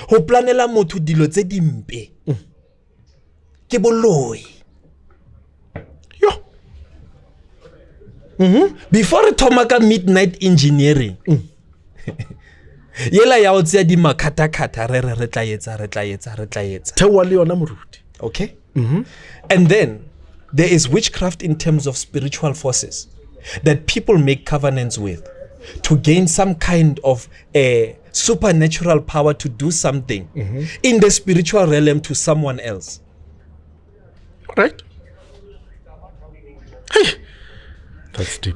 go planela motho dilo tse dimpe ke boloi before re thoma ka midnight engineering yela ya o tsia di makhatakata re tla etsa thewa le yona moruti okay and then there is witchcraft in terms of spiritual forces that people make covenants with to gain some kind of a supernatural power to do something in the spiritual realm to someone else. Right? Hey, that's deep.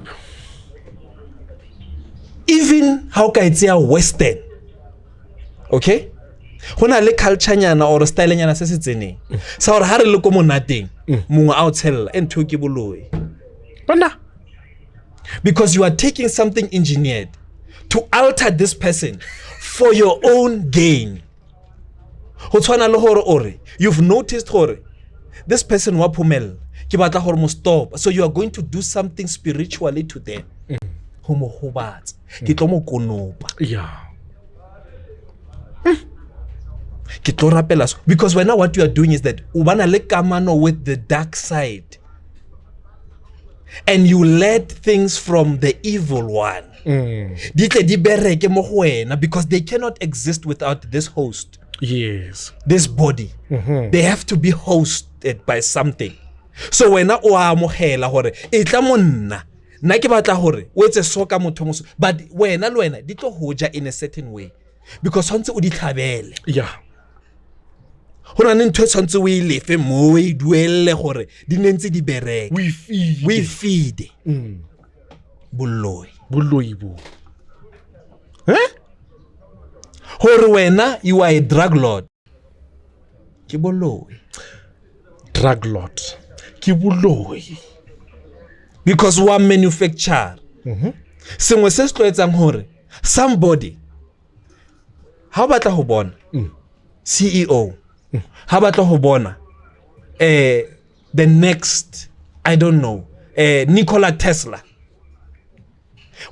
Even how can I say Western? Okay? Hona le culture nyana or style nyana se se tseneng sa gore ha re le ko monateng mongwe a o tshella ntho ke boloi bana because you are taking something engineered to alter this person for your own gain. Ho tshwana le gore ore you've noticed gore this person wa phomel ke batla gore mo stop, so you are going to do something spiritually to them. Ho mo hobatsa ke tlo mo konopa because right now what you are doing is that ubana le kamano with the dark side and you let things from the evil one di tle di bereke mo go wena because they cannot exist without this host, this body. They have to be hosted by something. So wena o amogela gore e tla monna nna ke batla gore o etse so ka motho moso, but wena le wena di tlo hoja in a certain way because once o di tlhabele hona ne ntho tshwantse o ilefe mo e duelle gore di nentse di bereke we feed boloi bo gore wena you are a drug lord ke boloi drug lord ke boloi because one manufacturer sengwe se se tloetsang gore somebody ha batla go bona CEO ha batla go bona the next I don't know Nikola Tesla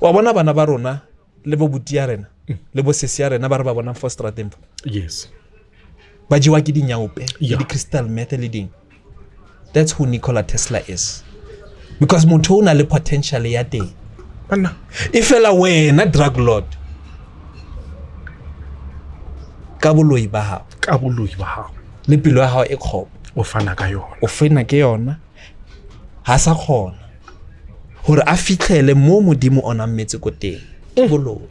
wa bona bana ba rona le bo buti ya rena le bo sesi ya rena ba re ba bona for stratempo ba jiwa ke dinyaope di crystal meth le ding. That's who Nikola Tesla is because motho o na le potential ya teng bana e fela wena drug lord ka boloi ba hao le pelo ya hao e khopo o fana ka yona o fena ke yona ha sa khona gore a fitlhele mo modimo ona mmetse ko teng boloi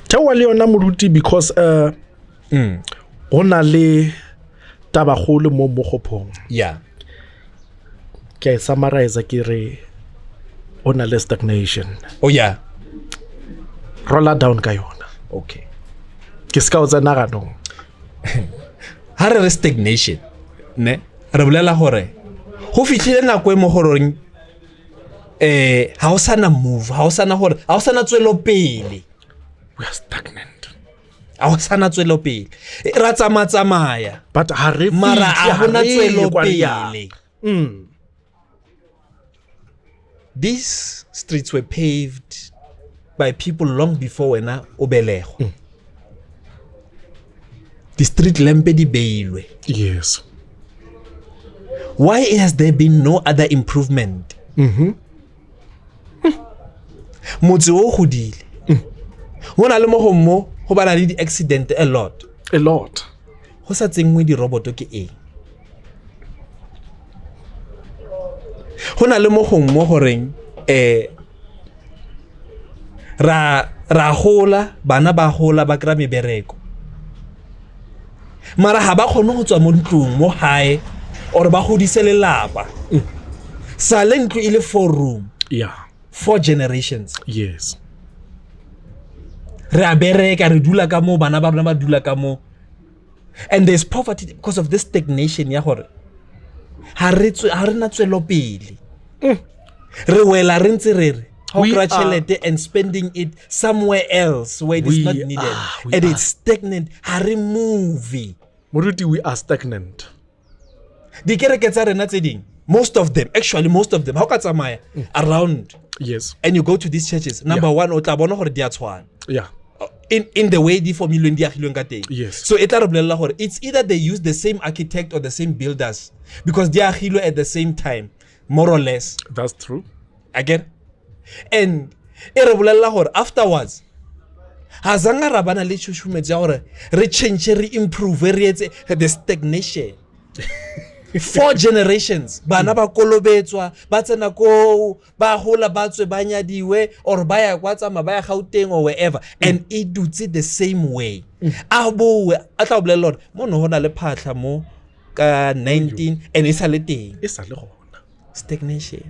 thewa le yona moruti because ona le tabagolo mo mogophong ke summarize ke re ona le stagnation roll down ka yona okay ke ska o tsena ganong ha re stagnation ne re bolela gore go fitlhile nako e mo goreng ha o sana move ha o sana gore ha o sana tswelo pele we are stagnant ha o sana tswelo pele ra tsamaya but ha re mara ha bona tswelo pele. These streets were paved by people long before wena o belego. The street lamp di beilwe. Yes. Why has there been no other improvement? Motse o godile. Hona le mo go bana le di accident a lot. Go sa tsengwe di roboto ke eng? Hona le mo goreng ra hola bana ba hola ba kra mebereko mara ha ba khone go tswa mo ntlong mo hae or ba godise lelapa sa le ntlo ile 4 room 4 generations. Yes. re a bereka re dula ka mo bana ba rona ba dula ka mo and there's poverty because of this stagnation ya gore ha re na tswelo pele re wela re ntse re re and spending it somewhere else where it is not needed and it's stagnant ha re move moruti we are stagnant di kereke tsa rena tse ding most of them how ka tsamaya around yes and you go to these churches number one o tla bona gore di a tshwana yeah in the way di formuleng di agilweng ka teng yes so e tla re bolella gore it's either they use the same architect or the same builders because di agilwe at the same time more or less that's true again and e re bolella gore afterwards ha zanga ra bana le tshushumetso ya gore re change re improve re etse the stagnation 4 generations bana ba kolobetswa ba tsena ko ba hola ba tswe ba nyadiwe or ba ya kwa tsama ba ya Gauteng or wherever and it dutse the same way a boe a tla bolella gore mo no hona le phatla mo ka 19 and isa le teng isa le gona stagnation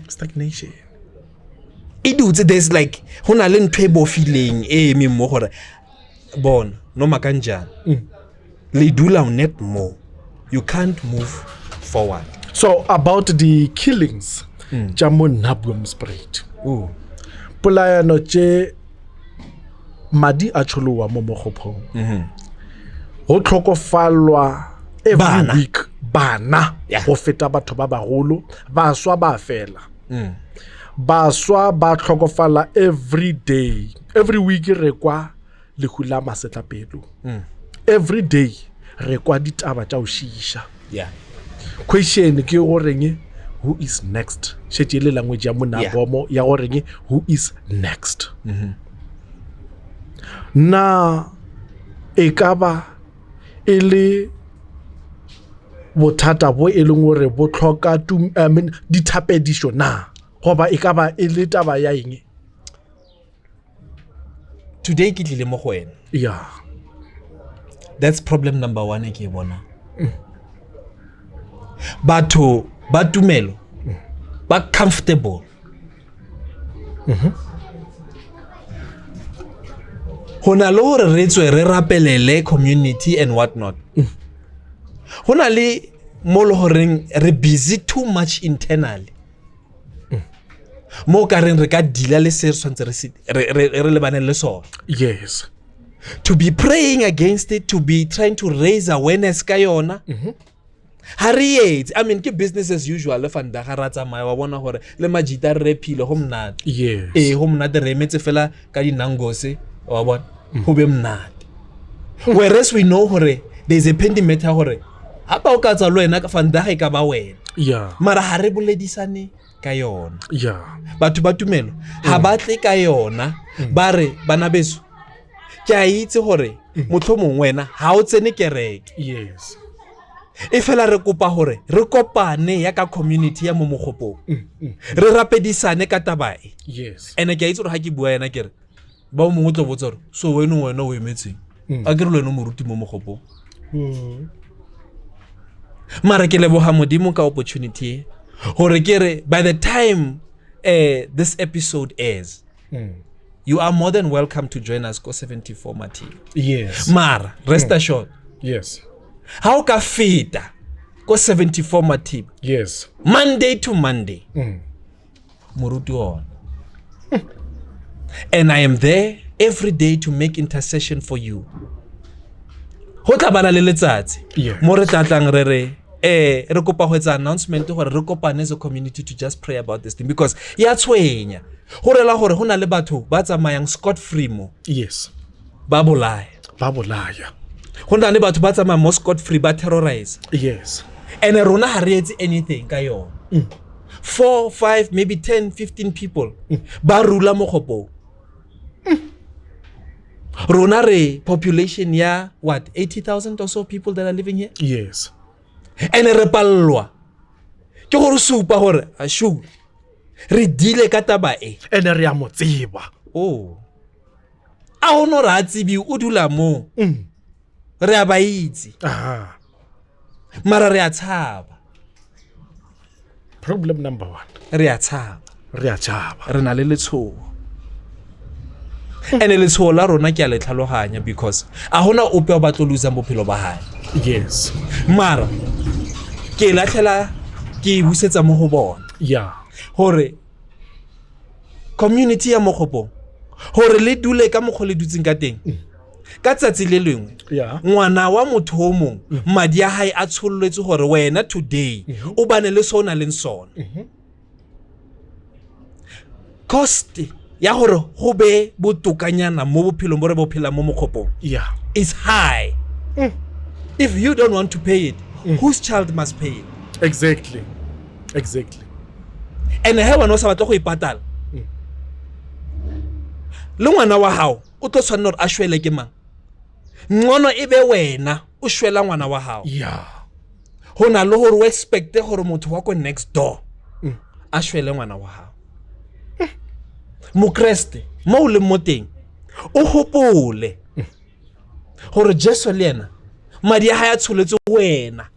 it dutse there's like hona le ntwe bo feeling me mo gore bona no makanjana le dula net more you can't move forward. So about the killings jamon nabum spread polayano tše madi a tsholowa mo mogopong go tlhokofalwa every week bana go feta batho ba bagolo ba swa ba fela ba swa ba tlhokofala every week re kwa le hula masetlapelo every day re kwa ditaba tša o shisha question ke go reng who is next shetse le language ya mona bomo ya go reng who is next na ekaba ele bothata bo e leng gore bo tlhoka dithapedišo na goba ekaba ele taba ya eng today ke tlile mo go wena that's problem number 1 ke bona batho ba tumelo ba comfortable hona le gore re tswe re rapelele community and what not hona le mo le goreng re busy too much internally mo ka reng re ka dila le se swantse re le bana le sona yes to be praying against it to be trying to raise awareness ka yona Harriet, I mean, ke business as usual le fanda ga ra tsamaya wa bona gore le majita re phile go mnate yes go mnate re metse fela ka dinangose wa bona go be mnate whereas we know gore there's a pandemic gore hapa o ka tsa lo ena ka fanda ga ka ba wena mara ha re boledisane ka yona batho ba tumelo ha ba tle ka yona ba re bana beso ke a itse gore motlhomong wena ha o tsene kereke yes e fela re kopa hore re kopane ya ka community ya mo mogopong re rapedisane ka tabae yes ene ke a itse gore ha ke bua yana kere ba o mongwe tlo botsa gore so wena o emetseng a ke re leno moruti mo mogopong mara ke leboga modimo ka opportunity hore kere by the time this episode airs you are more than welcome to join us go 74 Mati yes mara rest assured yes how ka feta go 74 Mati yes Monday to Monday moruti on and I am there every day to make intercession for you ho tla bana le letsatsi mo re tlatlang re kopa go etsa announcement gore re kopane as a community to just pray about this thing because ya tshwenya go rela gore hona le batho ba tsamayang scot free mo yes ba bolaya hona le batho ba tsamaya mo scot free ba terrorize yes and rona ha re etse anything ka yona 4 5 maybe 10 15 people ba rula mo gopo rona re population ya what 80,000 or so people that are living here yes and re pallwa ke gore supa gore a sure re dile ka taba ene re a mo tseba a ono ra tsibi o dula mo re a ba itse mara re a tshaba problem number 1 re a tshaba re a tshaba re na le letshogo And letshogo la rona ke a le tlhaloganya because a hona ope o batlo losang bophelo ba hae. Yes. Mara ke latlhela ke busetsa mo go bona. Yeah. Hore community ya mogopong hore le dule ka mogho le dutseng ka teng. Ka tsatsi le lengwe ngwana wa motho o mong madi a hae a tsholletse hore wena today o bane le sona le sona. Cost ya hore go be botokanyana mo bophelong bo re bo phela mo mogopong is high. If you don't want to pay it, whose child must pay it? Exactly. And he wa no sa batla go ipatala le ngwana wa hao o tlo tshwanela gore a shwele ke mang? Ngono e be wena o shwela ngwana wa hao. Ho na le gore o expecte gore motho wa ko next door a shwele ngwana wa hao. Mokreste mo o le mo teng o gopole gore Jesu le ena madi a hae a tsholetse wena.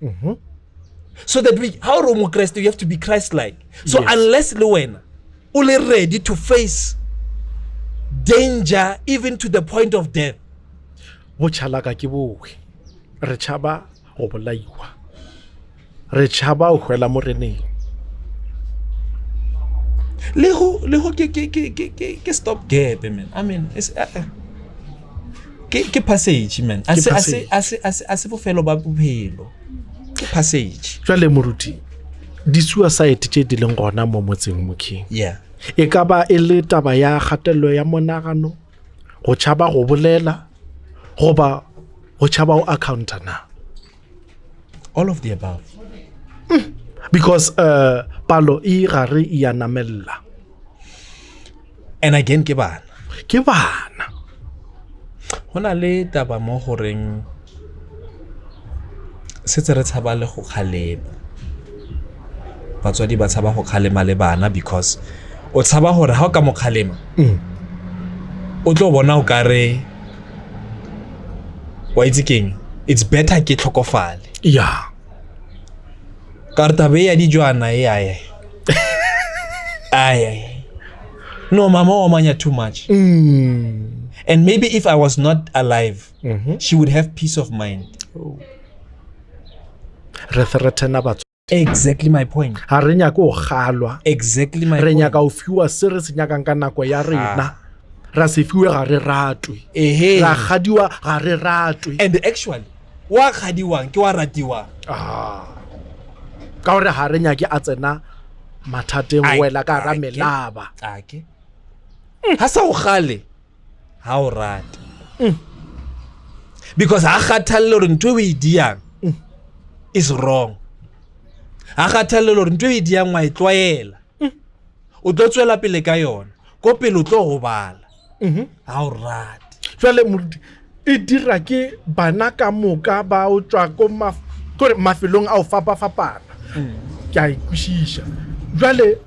So that how are Mokreste, you have to be Christ-like. So unless le wena o le ready to face danger even to the point of death. Botšhalaka ke bowe re tšhaba go bolaiwa, re tšhaba o hwela mo reneng. Le go ke stop gap, man. I mean it's ke passage, man. Ase bofelo ba bophelo ke passage. Jwale moruti di suicide tše di leng gona mo motseng mokheng. E ka ba e le taba ya kgatelelo ya monagano, go tšhaba go bolela, goba go tšhaba o accounta na? All of the above. Because palo e gare e ya namella. And again ke bana hona le taba mo goreng setse re tshaba le go kgalema. Batswadi ba tshaba go kgalema le bana because o tshaba gore ha o ka mo kgalema o tlo bona o kare wa itse keng, it's better ke tlhokofale. Kartabe ya dijwana e ay. No, mama o manya too much. And maybe if I was not alive, she would have peace of mind. Exactly my point. Exactly my point. Re nyaka o fiwa se re se nyakang ka nako ya rena. Ra se fiwe ga re ratwe. Ra gadiwa ga re ratwe. And actually wa gadiwang ke wa ratiwa. Ka gore ha re nyake a tsena mathateng wela ka ra melaba. Ha sa o gale ha o rate. Because ha kgathalle gore ntwe o e diang is wrong. Ha kgathalle gore ntwe o e diang wa e tlwaela. O tlo tswela pele ka yona. Ko pele o tlo go bala. Ha o rate. Jwale e dira ke bana ka moka ba o tswa ko mafelong a o fapafapana. Ke a ikwishisha. Jwale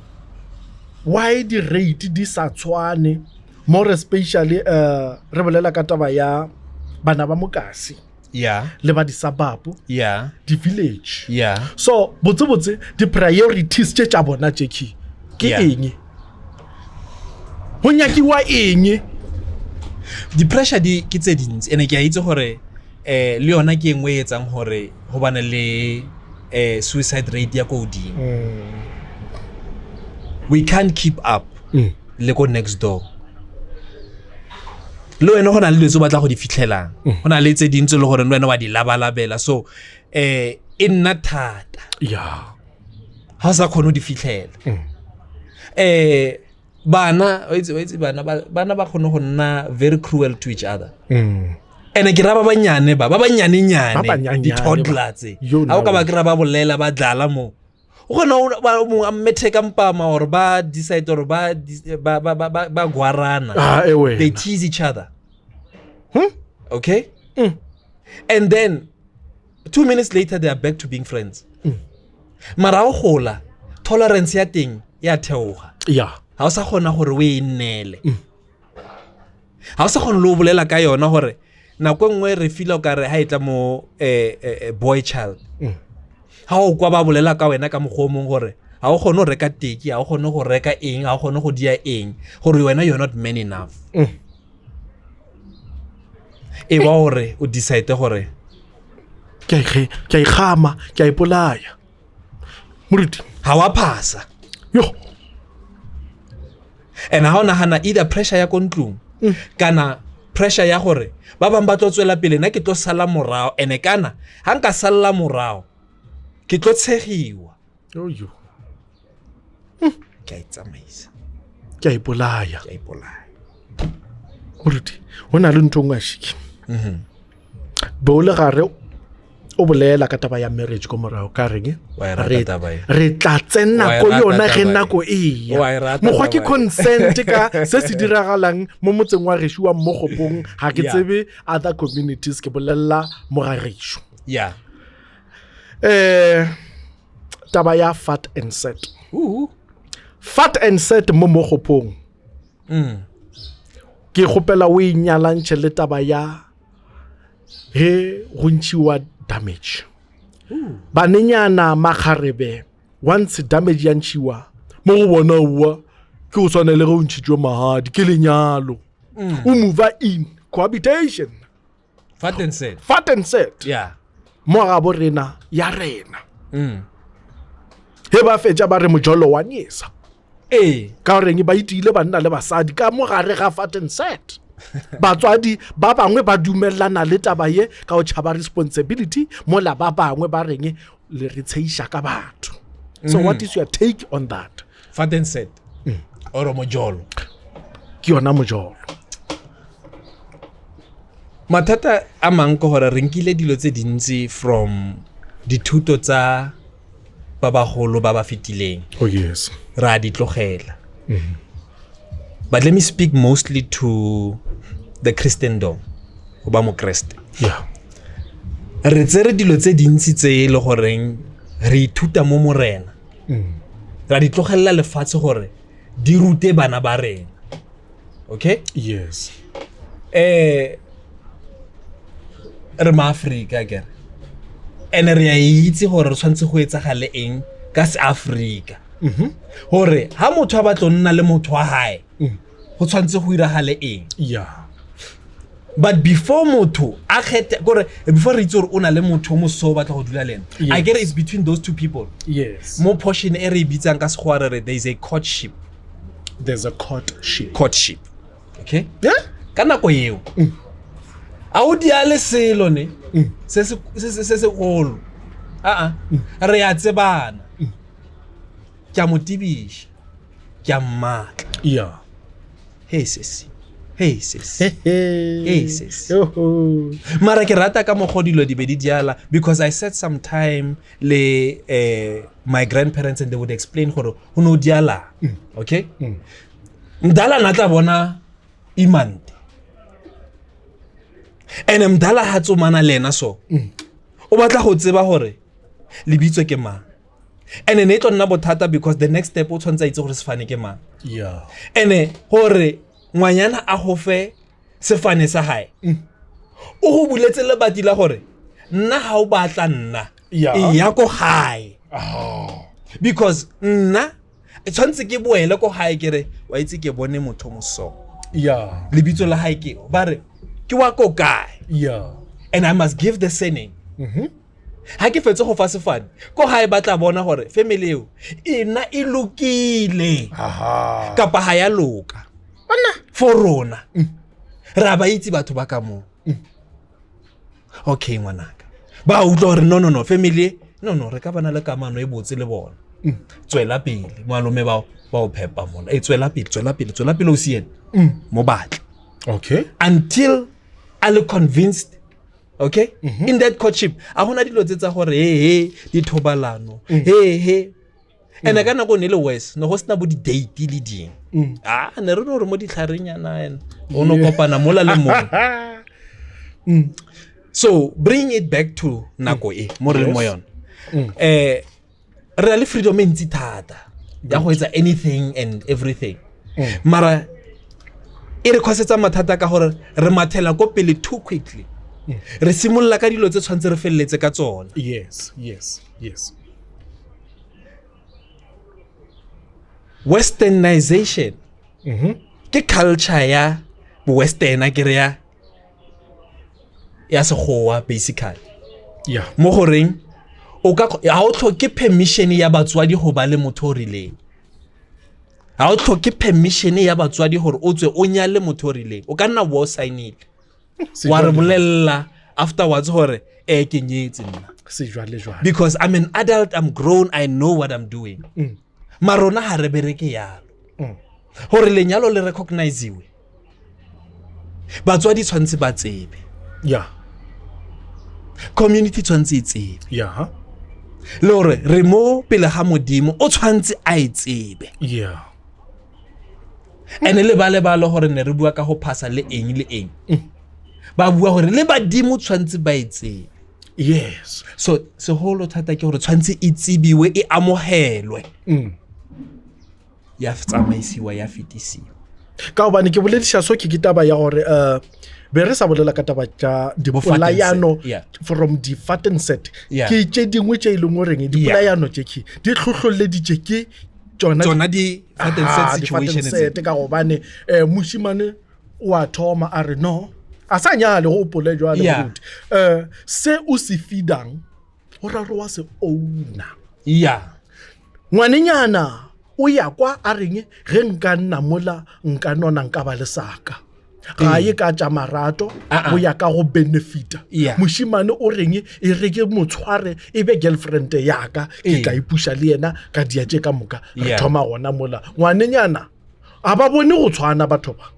why the rate di sa tshwane, more especially re bolela ka taba ya bana ba mokasi le ba di suburb di village. So botse di priorities tša bona tšeki ke eng? Ho nyakiwa eng? Di pressure di ke tse dintsi ene ke a itse gore le yona ke engwe e etsang gore ho bana le suicide rate ya ko godimo. We can't keep up le go next door. Le wena hona le letso batla go di fitlhelang. Hona le tse dintse le gore wena wa di labalabela. So nna thata. Ha sa khona di fitlhela. Bana ba khona go nna very cruel to each other. Ene ke ra ba banyane nyane di toddlers. Ha o ka ba kra ba bolela ba dlala mo. O gona mo ammetheka mpama or ba decide or ba gwarana. They tease each other. Okay? And then 2 minutes later they are back to being friends. Mara o gola tolerance ya teng ya theoga. Ha o sa gona gore we nnele. Ha o sa gona lo bolela ka yona gore nako nngwe re feel o ka re ha itla mo boy child. Ha o kwa ba bolela ka wena ka mogomong gore ha o gone go reka teki, ha o gone go reka eng, ha o gone go dia eng, gore wena you're not man enough. e ba hore o decide gore ke a ikgama ke a ipolaya moruti ha wa phasa yo and ha ona hana either pressure ya kontlung kana pressure ya gore ba bang ba tlotswela pele nna ke tlo sala morao ene kana ha nka sala morao ke tlo tshegiwa yo ke a itsamaisa ke a ipolaya moruti hona le ntho ngwa shiki bole gare o bolela ka taba ya marriage ko morao ka reng re tla tsena ko yona ge nako e ya mogwa ke consent ka se se diragalang mo motseng wa reshu wa mogopong ha ke tsebe other communities ke bolella mogareshu yeah taba ya fat and set mo mogopong ke gopela o inyalantse le taba ya he gontshiwa damage banenyana makgarebe once damage ya ntshiwa mo go bona uwa ke o swana le go ntshitswe mahadi ke lenyalo o move in cohabitation fat and set yeah mo ga bo rena ya rena he ba fetša ba re mojolo wa nyesa ka reng ba itile banna le basadi ka mo gare ga fat and set batswadi ba bangwe ba dumellana le taba ye ka o tshaba responsibility mola ba bangwe ba reng le re tsheisha ka batho so what is your take on that fat and set or mojolo ke yona mojolo matata a mang ko hore re nkile dilo tse dintsi from dithuto tsa ba bagolo ba ba fetileng oh yes ra di tlogela but let me speak mostly to the Christendom ba mo Kriste yeah re tsere dilo tse dintsi tse le goreng re ithuta mo morena ra di tlogela lefatshe gore di rute bana ba rena okay yes re ma Africa ke ene re a itse gore re tshwantse go etsagale eng ka se Africa hore ha motho a batlo nna le motho wa hae go tshwantse go iragale eng yeah but before motho a khete gore before re itse gore ona le motho mo so batla go dula lena I get it, it's between those two people yes mo portion e re bitsang ka segwarere there is a courtship okay yeah kana go yeo a o dia le selo ne se golo re a tsebana ke motibisha ke mmatla yeah hey sis mara ke rata ka mogodilo di be di diala because I said some time le my grandparents and they would explain gore ho no diala okay mdala na tla bona imante ene mdala ha tsomana lena so o batla go tseba gore lebitso ke mang ene ne tlo nna bothata because the next step o tshwantsa itse gore sefane ke mang yeah ene gore ngwanyana a go fe sefane sa hae o go buletse le batila gore nna ha o batla nna ya go hae because nna tshwantse ke boele go hae kere wa itse ke bone motho moso yeah lebitso la hae ke bare ke wa go kae yeah and I must give the surname ha ke fetse go fa sefane go hae batla bona gore family eo ina e lokile kapa ha ya loka for rona ra ba itse batho ba ka mo okay ngwanaka ba utlwa gore no family no re ka bana le kamano e botse le bona tswela pele malome ba o phepa mona tswela pele o siene mo batla okay until I'm convinced okay in that courtship a hona dilo tse tsa gore di thobalano ene kana go ne le west no go sna bo di date le ding ne re no re mo di tlharenyana ene o no kopana mola le mo so bring it back to nako e mo re mo yona re le freedom e ntsi thata ya go etsa anything and everything mara e re khosetsa mathata ka gore re mathela ko pele too quickly re simolla ka dilo tse tshwantse re felletse ka tsona yes westernization ke culture ya western ke re ya ya sekgowa basically yeah mo goreng o ka ha o tlhoke permission ya batswadi go ba le motho o rileng ha o tlhoke permission ya batswadi gore o tswe o nyale motho o rileng o ka nna bo signile wa re bolella afterwards gore ke nyetse nna because I'm an adult, I'm grown, I know what I'm doing marona ha re bereke yalo gore lenyalo le recognize-iwe batswadi tshwantse ba tsebe yeah community tshwantse e tsebe yeah le gore re mo pele ga modimo o tshwantse a e tsebe yeah ene le bale gore ne re bua ka go phasa le eng le eng ba bua gore le badimo tshwantse ba e tsebe yes so segolo thata ke gore tshwantse e tsibiwe e amogelwe ya tsamaisiwa ya fetisiwa ka obane ke boledisha so ke kitaba ya gore be re sa bolela ka taba tja dipolayano from the fatten set ke tše dingwe tše ileng goreng dipolayano tše ke di tlhotlholeditše ke tsona di fatten set situation ka gobane moshimane wa thoma a re no a sa nyale go pole jwa le good se o se feedang o raro wa se owna ngwanenyana o ya kwa a reng ge nka nna mola nka nona nka ba le saka ga ye ka tša marato o ya ka go benefita moshimane o reng e reke motshware e be girlfriend ya ka ke ka ipusha le yena ka dia tše ka moka re thoma gona mola ngwanenyana a ba bone go tshwana batho ba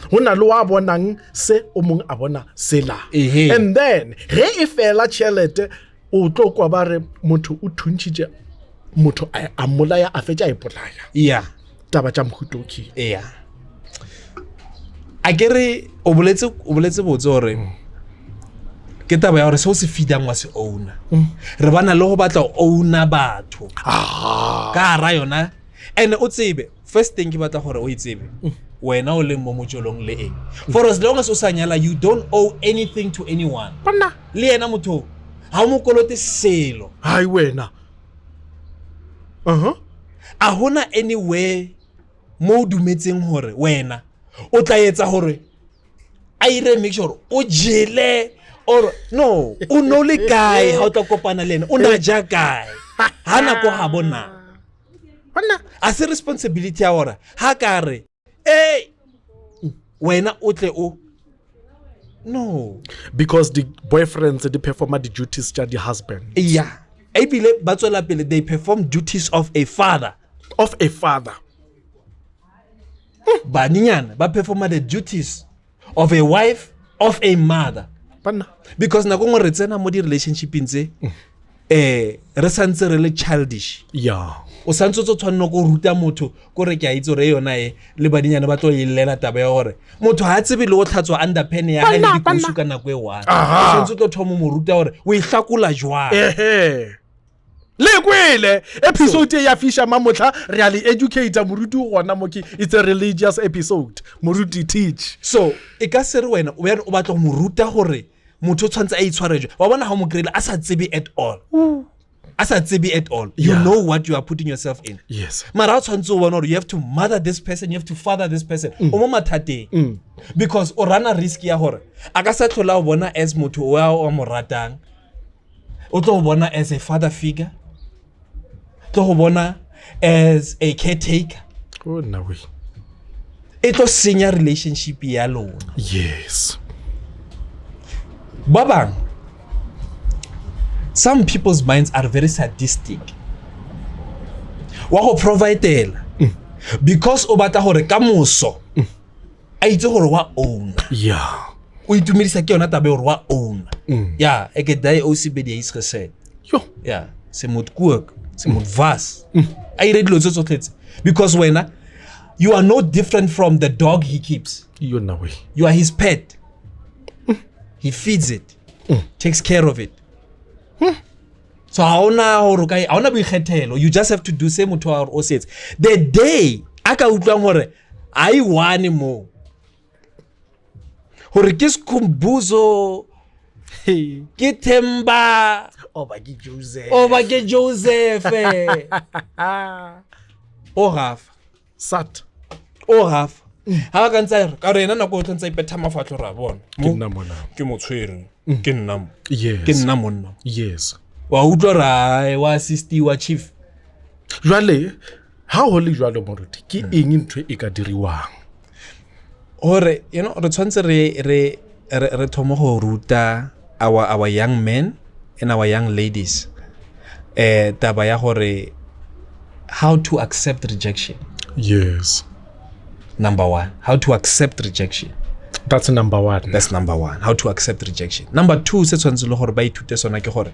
go na le wa bonang se o mong a bona sela and then ge e fela tšhelete o tlo kwa ba re motho o thuntšitše motho a molaya a fetša a ipolaya taba tša mohutoki a kere o boletse botse gore ke taba ya gore se o se feedang wa se owner re bana le go batla owner batho ka ra yona and o tsebe first thing ke batla gore o itsebe wena o leng mo mojolong le eng for as long as o sa nyala you don't owe anything to anyone le yena motho ha o mo kolote selo hai wena a hona anywhere mo dumetseng hore wena o tla etsa hore a ire make sure o jele or no o no le kae ha o tla kopana le ena o na ja kae hana ko ha bona a se responsibility ya ora ha ka re wena o tle o no because the boyfriends they perform the duties to the husband ebile ba tswela pele they perform duties of a father baninyana ba perform the duties of a wife of a mother because na go ngwe re tsena mo di relationshiping tse re santse re le childish o santse o tshwanno go ruta motho go re ke a itse re yona le badinyana ba tlo ilela taba ya gore motho ha tsebe le go tlhatswa underpen ya ha le dikosu ka nako e one o santse o tlo thomo mo ruta gore o ihlakula jwang le kwele episode ya fisha mamotla really educator moruti gona mo ke it's a religious episode moruti teach so e ka se re wena o batla go mo ruta gore motho tshwantse a itshwarejwe wa bona ha mo krela a sa tsebe at all you know what you are putting yourself in mara tshwantse o bona gore you have to mother this person, you have to father this person o mo mathateng because o rana risk ya gore a ka sa tlhola o bona as motho wa mo ratang o tlo bona as a father figure tlo bona as a caretaker e tlo senya relationship ya lona Babang, some people's minds are very sadistic. Wa go provide because o batla gore ka moso a itse gore wa own. O itumedisa ke yona tabe gore wa own. E ke dai o se bedi is gesê. Se moet kook, se moet was. A ire dilo tso tletse because wena you are no different from the dog he keeps. You are his pet. He feeds it, takes care of it. So haona boikgethelo, you just have to do same to our assets. The day aka utlwang gore ai one mo gore ke skhumbuzo ke Themba over ke Joseph o Rafa sat o Rafa ha ka ntse ka re ena nako o ntse ipetha mafatlo ra bona ke nna mona ke motshwere ke nna mo yes ke nna monna yes wa utlwa ra wa assistiwa chief jwale ha ho le jwalo moruti ke eng ntwe e ka diriwang hore re tshwantse re thomo go ruta our young men and our young ladies taba ya gore how to accept rejection. Yes. Number one, how to accept rejection. That's number one. That's number one, how to accept rejection. Number two, se tshwantse le gore ba ithute sona ke gore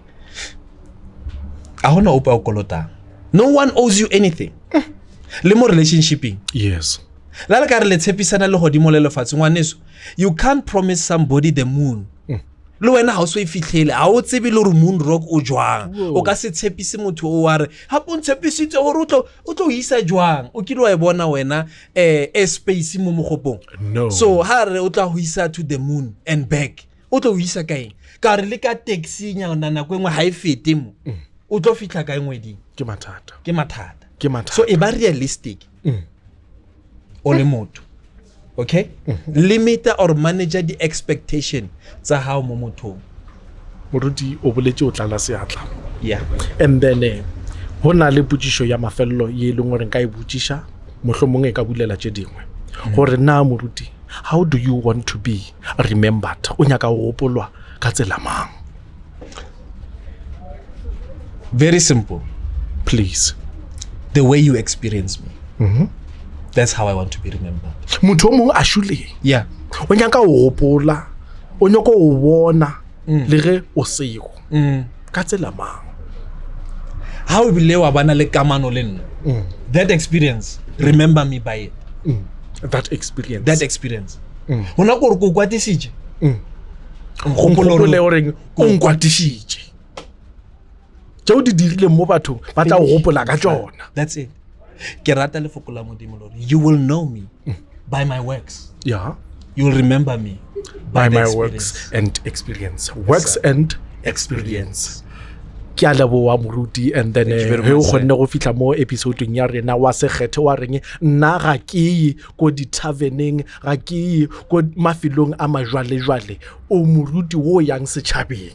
a hona opa o kolotang. No one owes you anything. Le mo relationshiping. Yes. La le ka re le tshepisana le godimo le lefatshe ngwaneso, you can't promise somebody the moon. Le wena ha o so e fitlhele ha o tsebe le re moon rock o jwang o ka se tshepise motho o wa re ha po ntshepisitse gore o tlo isa jwang o kile wa e bona wena space mo mogopong. No. So ha re o tla ho isa to the moon and back o tlo ho isa kae ka re le ka taxi nya nana kwengwe ha e fete mo o tlo fitla kae ngweding ke mathata so e ba realistic o le motho. Okay? Limit or manage the expectation tsa hao mo mothong. Moruti o boletse o tlala seatla. Yeah. And then hona le putsisho ya mafello ye leng gore nka e butsisha mohlomong e ka bulela tše dingwe gore na moruti how do you want to be remembered o nyaka go gopolwa ka tsela mang? Very simple. Please. The way you experience me. That's how I want to be remembered. Motho o mongwe a shule. Yeah. O nyaka go gopola o nyaka go bona le ge o sego ka tsela mang? How we bile wa bana le kamano le nna. That experience, remember me by it. That experience. Hona gore go kwatisije. Gopolo le gore o nkwatishije. Tšeo di dirile mo batho ba tla gopola ka tsona. That's it. Ke rata lefoko la modimo lore you will know me by my works. Yeah. You will remember me by my works and experience. Works and experience. Ke a leboa moruti and then he o kgonne go fitla mo episodeng ya rena wa sekgethe wa reng nna ga ke go di taverneng ga ke go mafilong a majwale o moruti wo yang setšhabeng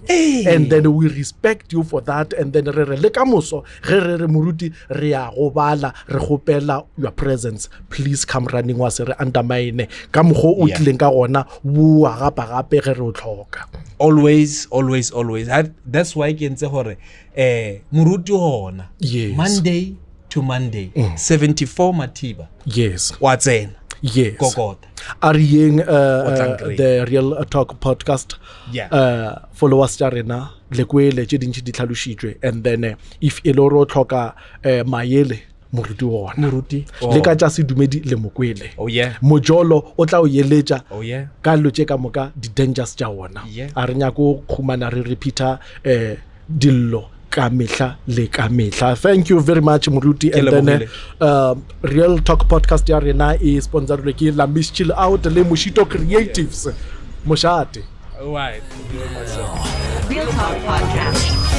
and then we respect you for that and then re le ka moso re moruti re ya go bala re gopela your presence please come running wa se re undermine ka mogo o tlileng ka gona bua gape ge re o tlhoka. Always. That's why ke ntse gore moruti hona. Yes. Monday to Monday 74 Matiba. Yes. Wa tsena. Yes. Kokota. Ariyeng the Real Talk podcast. Yeah. Followers tja rena le kwele tše dintši di tlhalošitšwe and then if e le ro tlhoka maele moruti wona le ka tša sedumedi le mokwele. Oh yeah. Mjolo o tla o yeletša ka lo tše ka moka di dangers tša wona a re nyako khumana re repeater dillo ka mehla le ka mehla. Thank you very much moruti and then Real Talk podcast ya rena e sponsored ke la Miss Chill Out le Moshito Creatives moshate. All right. Real Talk podcast.